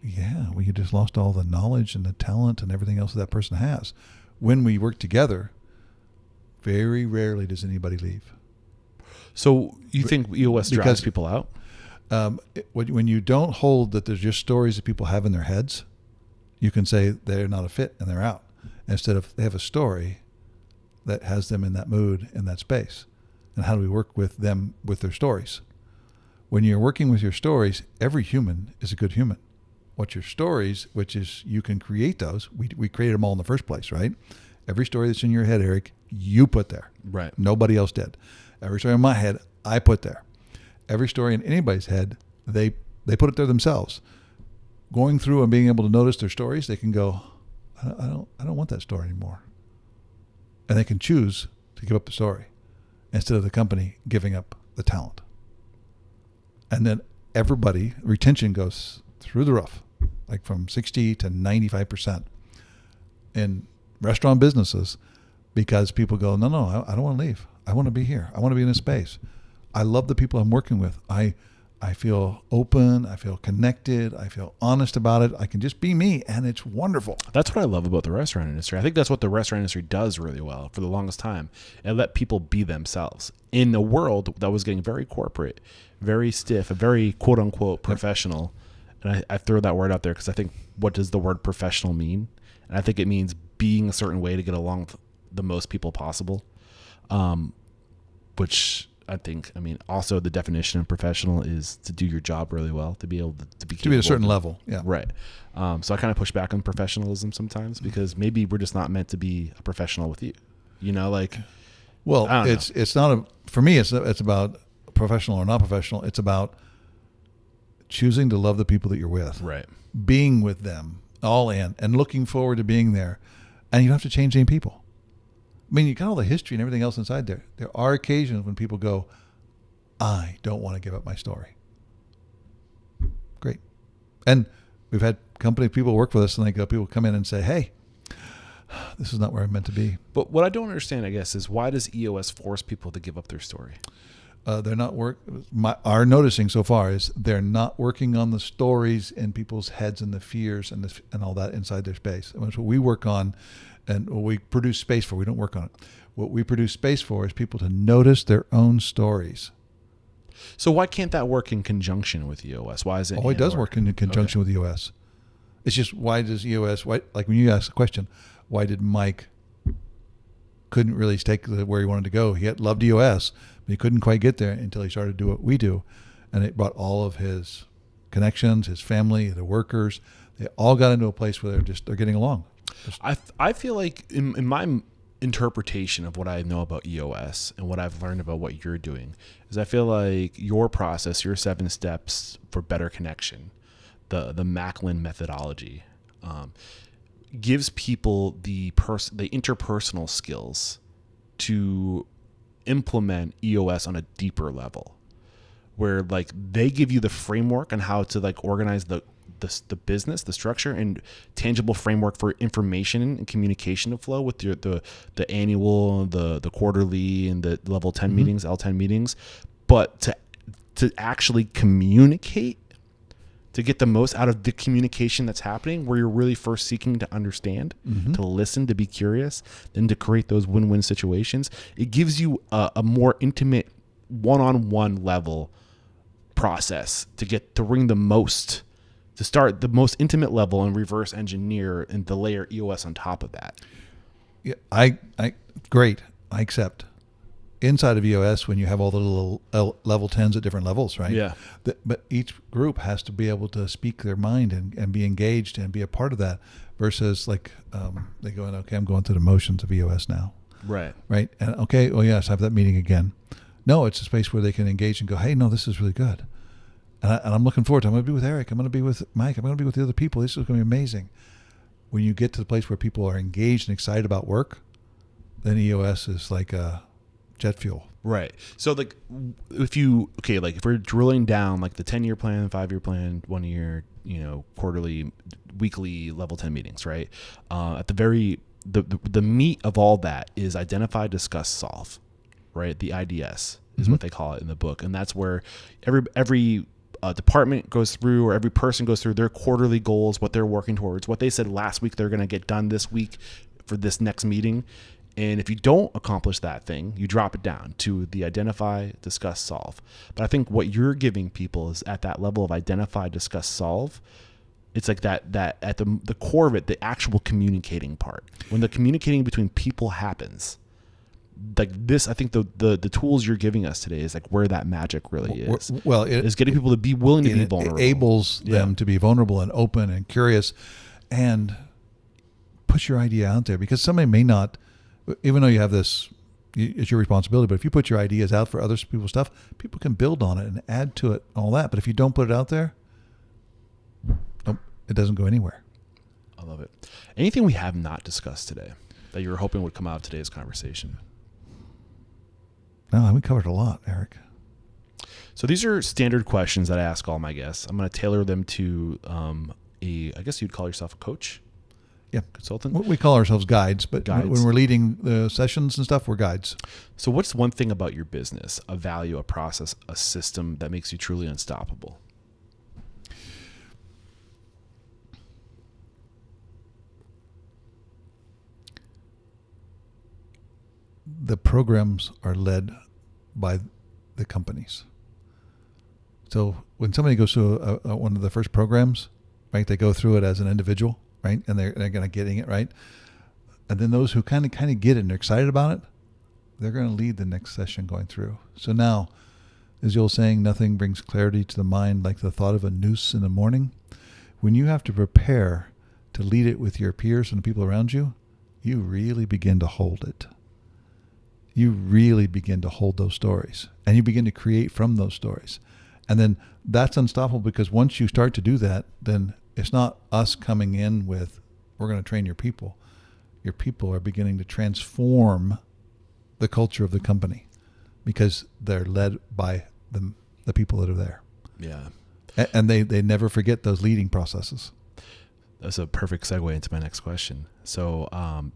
Yeah. We just lost all the knowledge and the talent and everything else that person has. When we work together, very rarely does anybody leave. So you think EOS drives people out? When you don't hold that there's just stories that people have in their heads, you can say they're not a fit and they're out. Instead of they have a story that has them in that mood, in that space. And how do we work with them with their stories? When you're working with your stories, every human is a good human. What's your stories, which is you can create those. We created them all in the first place, right? Every story that's in your head, Eric, you put there. Right. Nobody else did. Every story in my head, I put there. Every story in anybody's head, they put it there themselves. Going through and being able to notice their stories, they can go, I don't want that story anymore. And they can choose to give up the story instead of the company giving up the talent. And then everybody, retention goes through the roof, like from 60 to 95% in restaurant businesses, because people go, no, I don't want to leave. I want to be here. I want to be in this space. I love the people I'm working with. I feel open. I feel connected. I feel honest about it. I can just be me, and it's wonderful. That's what I love about the restaurant industry. I think that's what the restaurant industry does really well for the longest time. It let people be themselves in a world that was getting very corporate, very stiff, very quote-unquote professional. And I throw that word out there because I think, what does the word professional mean? And I think it means being a certain way to get along with the most people possible, which I think, also the definition of professional is to do your job really well, to be able to be at a certain level. Yeah. Right. So I kind of push back on professionalism sometimes because maybe we're just not meant to be a professional with you, well, it's not for me, it's about professional or not professional. It's about choosing to love the people that you're with, right? Being with them all in and looking forward to being there. And you don't have to change any people. You got all the history and everything else inside there. There are occasions when people go, I don't want to give up my story. Great. And we've had company people work with us and people come in and say, hey, this is not where I'm meant to be. But what I don't understand, I guess, is why does EOS force people to give up their story? they're not our noticing so far is they're not working on the stories in people's heads and the fears and all that inside their space. And that's what we work on, and what we produce space for. We don't work on it. What we produce space for is people to notice their own stories. So why can't that work in conjunction with EOS? Why is it? Oh, it does work in conjunction with EOS. It's just, why does EOS? Why, like when you ask the question, why did Mike couldn't really take where he wanted to go? He loved EOS, but he couldn't quite get there until he started to do what we do, and it brought all of his connections, his family, the workers. They all got into a place where they're getting along. I feel like in my interpretation of what I know about EOS and what I've learned about what you're doing is I feel like your process, your 7 steps for better connection, the Macklin methodology, gives people the interpersonal skills to implement EOS on a deeper level, where like they give you the framework on how to like organize the business, the structure, and tangible framework for information and communication to flow with the annual, the quarterly, and the level 10 meetings, L10 meetings. But to actually communicate, to get the most out of the communication that's happening, where you're really first seeking to understand, to listen, to be curious, then to create those win-win situations, it gives you a more intimate one-on-one level process to bring the most, to start the most intimate level and reverse engineer and the layer EOS on top of that. Yeah, great. I accept. Inside of EOS, when you have all the little level 10s at different levels, right? Yeah. But each group has to be able to speak their mind and be engaged and be a part of that, versus like they go in, okay, I'm going through the motions of EOS now. Right. Right. And okay, well, yes, I have that meeting again. No, it's a space where they can engage and go, hey, no, this is really good. And I'm looking forward to it. I'm going to be with Eric. I'm going to be with Mike. I'm going to be with the other people. This is going to be amazing. When you get to the place where people are engaged and excited about work, then EOS is like jet fuel. Right. So like if we're drilling down like the 10-year plan, 5-year plan, 1 year, quarterly, weekly level 10 meetings, right? At the meat of all that is identify, discuss, solve, right? The IDS is what they call it in the book. And that's where every department goes through, or every person goes through their quarterly goals, what they're working towards, what they said last week they're going to get done this week for this next meeting. And if you don't accomplish that thing, you drop it down to the identify, discuss, solve. But I think what you're giving people is at that level of identify, discuss, solve. It's like that at the core of it, the actual communicating part. When the communicating between people happens, like this, I think the tools you're giving us today is like where that magic really is. Well, is getting people to be willing to be vulnerable. It enables them to be vulnerable and open and curious, and push your idea out there, because somebody may not, even though you have this, it's your responsibility, but if you put your ideas out for other people's stuff, people can build on it and add to it and all that. But if you don't put it out there, it doesn't go anywhere. I love it. Anything we have not discussed today that you were hoping would come out of today's conversation? No, we covered a lot, Eric. So these are standard questions that I ask all my guests. I'm going to tailor them to I guess you'd call yourself a coach? Yeah. Consultant? We call ourselves guides, but Guides. when we're leading the sessions and stuff, we're guides. So what's one thing about your business, a value, a process, a system that makes you truly unstoppable? The programs are led by the companies. So when somebody goes through one of the first programs, right, they go through it as an individual, right, and they're going to getting it right, and then those who kind of get it and they're excited about it, they're going to lead the next session going through. So now, as the old saying, nothing brings clarity to the mind like the thought of a noose in the morning. When you have to prepare to lead it with your peers and the people around you, you really begin to hold it. You really begin to hold those stories, and you begin to create from those stories. And then that's unstoppable, because once you start to do that, then it's not us coming in with, we're going to train your people. Your people are beginning to transform the culture of the company, because they're led by the people that are there. Yeah. And they never forget those leading processes. That's a perfect segue into my next question. So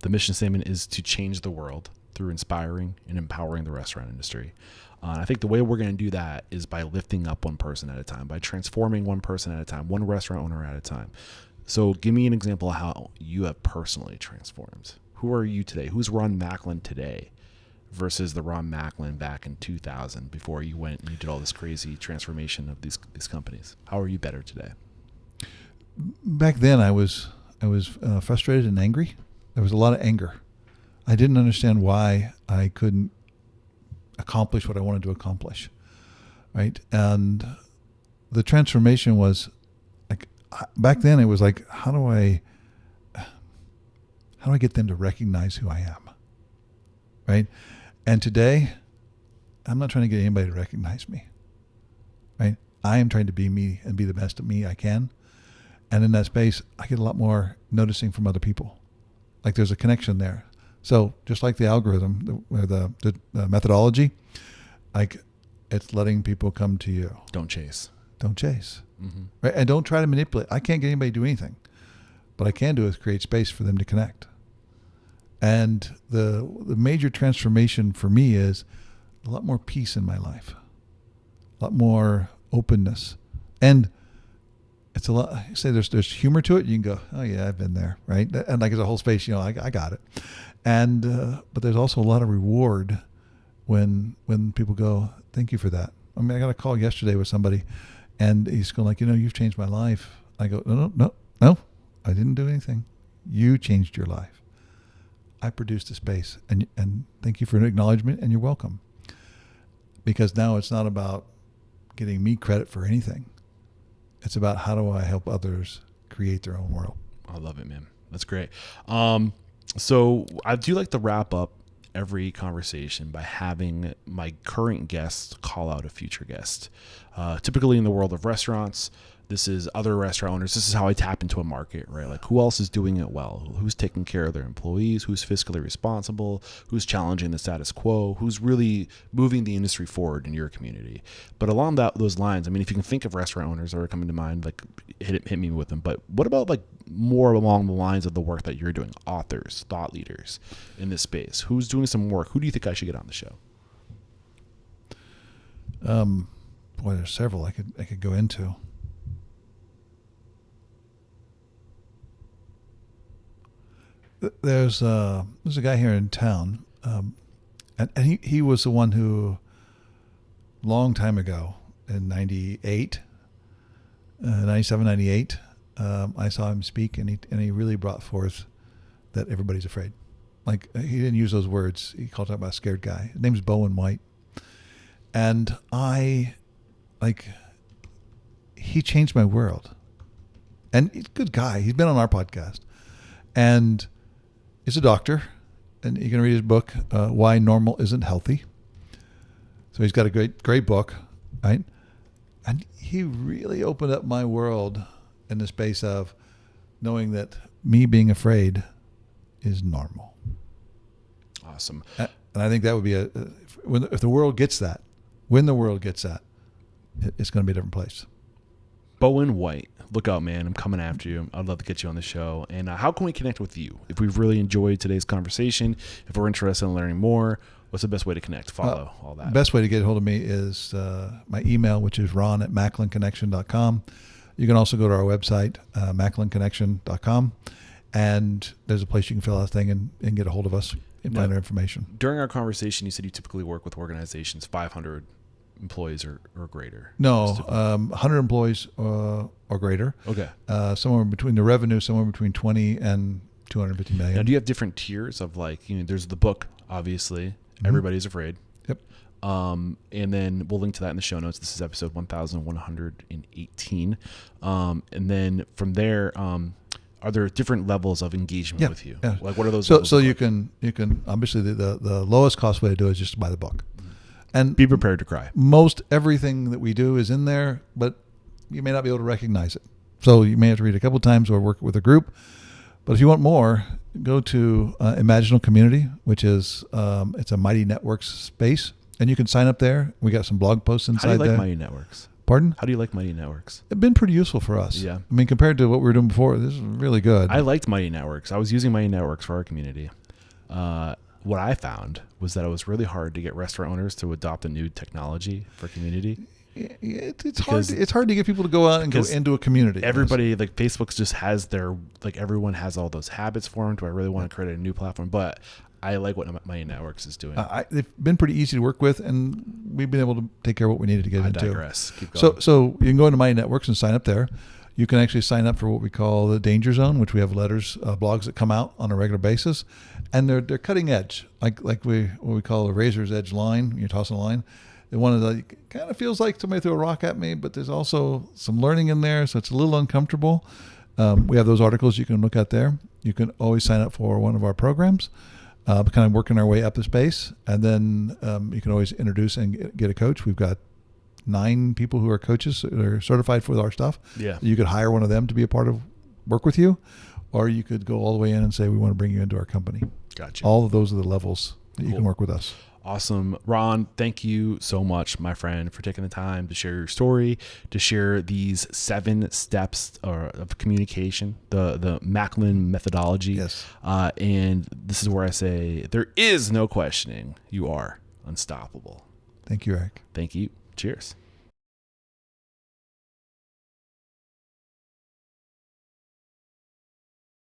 the mission statement is to change the world through inspiring and empowering the restaurant industry. I think the way we're going to do that is by lifting up one person at a time, by transforming one person at a time, one restaurant owner at a time. So give me an example of how you have personally transformed. Who are you today? Who's Ron Macklin today versus the Ron Macklin back in 2000 before you went and you did all this crazy transformation of these companies? How are you better today? Back then, I was frustrated and angry. There was a lot of anger. I didn't understand why I couldn't accomplish what I wanted to accomplish, right? And the transformation was like, back then it was like, how do I get them to recognize who I am, right? And today, I'm not trying to get anybody to recognize me, right? I am trying to be me and be the best of me I can. And in that space, I get a lot more noticing from other people. Like there's a connection there. So just like the algorithm, the methodology, like it's letting people come to you. Don't chase. Don't chase. Mm-hmm. Right? And don't try to manipulate. I can't get anybody to do anything. What I can do is create space for them to connect. And the major transformation for me is a lot more peace in my life, a lot more openness. And it's a lot, say there's humor to it. You can go, oh yeah, I've been there, right? And like it's a whole space, I got it. And but there's also a lot of reward when people go, thank you for that. I mean, I got a call yesterday with somebody, and he's going like, you've changed my life. I go, no, I didn't do anything. You changed your life. I produced a space, and thank you for an acknowledgement, and you're welcome. Because now it's not about getting me credit for anything. It's about how do I help others create their own world. I love it, man. That's great. So I do like to wrap up every conversation by having my current guests call out a future guest. Typically in the world of restaurants, this is other restaurant owners. This is how I tap into a market, right? Like who else is doing it well? Who's taking care of their employees? Who's fiscally responsible? Who's challenging the status quo? Who's really moving the industry forward in your community? But along those lines, I mean, if you can think of restaurant owners that are coming to mind, like hit me with them. But what about like more along the lines of the work that you're doing? Authors, thought leaders in this space. Who's doing some work? Who do you think I should get on the show? Boy, there's several I could go into. There's a guy here in town, and he was the one who, long time ago, in 97, 98, I saw him speak, and he really brought forth that everybody's afraid. Like he didn't use those words. He called it about a scared guy. His name's Bowen White, and he changed my world. And he's a good guy. He's been on our podcast, and he's a doctor, and you can read his book, Why Normal Isn't Healthy. So he's got a great book, right? And he really opened up my world in the space of knowing that me being afraid is normal. Awesome. And I think that would be if the world gets that, when the world gets that, it's going to be a different place. Bowen White, look out, man. I'm coming after you. I'd love to get you on the show. And how can we connect with you? If we've really enjoyed today's conversation, if we're interested in learning more, what's the best way to connect? Follow all that. Best way to get a hold of me is my email, which is ron@macklinconnection.com. You can also go to our website, macklinconnection.com, and there's a place you can fill out a thing and get a hold of us and find our information. During our conversation, you said you typically work with organizations 500 employees or greater. No, 100 employees or greater. Okay. Somewhere between the revenue, somewhere between 20 and 250 million. Now, do you have different tiers of like, there's the book, obviously, mm-hmm. Everybody's Afraid. Yep. And then we'll link to that in the show notes. This is episode 1118. And then from there, are there different levels of engagement with you? Yeah. Like what are those? So you can obviously the lowest cost way to do it is just to buy the book. And be prepared to cry. Most everything that we do is in there, but you may not be able to recognize it. So you may have to read it a couple of times or work with a group. But if you want more, go to Imaginal Community, which is it's a Mighty Networks space, and you can sign up there. We got some blog posts inside there. How do you like Mighty Networks? Pardon? How do you like Mighty Networks? It's been pretty useful for us. Yeah. I mean, compared to what we were doing before, this is really good. I liked Mighty Networks. I was using Mighty Networks for our community. what I found was that it was really hard to get restaurant owners to adopt a new technology for community. It's hard. It's hard to get people to go out and go into a community. Everybody, like Facebook just has their, like everyone has all those habits formed. Do I really want to create a new platform? But I like what Mighty Networks is doing. They've been pretty easy to work with, and we've been able to take care of what we needed to get into. I digress. Keep going. So you can go into Mighty Networks and sign up there. You can actually sign up for what we call the Danger Zone, which we have letters, blogs that come out on a regular basis, and they're cutting edge, like what we call a razor's edge line. You're tossing a line. The one that kind of feels like somebody threw a rock at me, but there's also some learning in there, so it's a little uncomfortable. We have those articles you can look at there. You can always sign up for one of our programs, kind of working our way up the space, and then you can always introduce and get a coach. We've got 9 people who are coaches that are certified for our stuff. Yeah. You could hire one of them to be a part of work with you, or you could go all the way in and say, we want to bring you into our company. Gotcha. All of those are the levels that you can work with us. Awesome. Ron, thank you so much, my friend, for taking the time to share your story, to share these 7 steps of communication, the Macklin methodology. Yes. And this is where I say, there is no questioning. You are unstoppable. Thank you, Eric. Thank you. Cheers.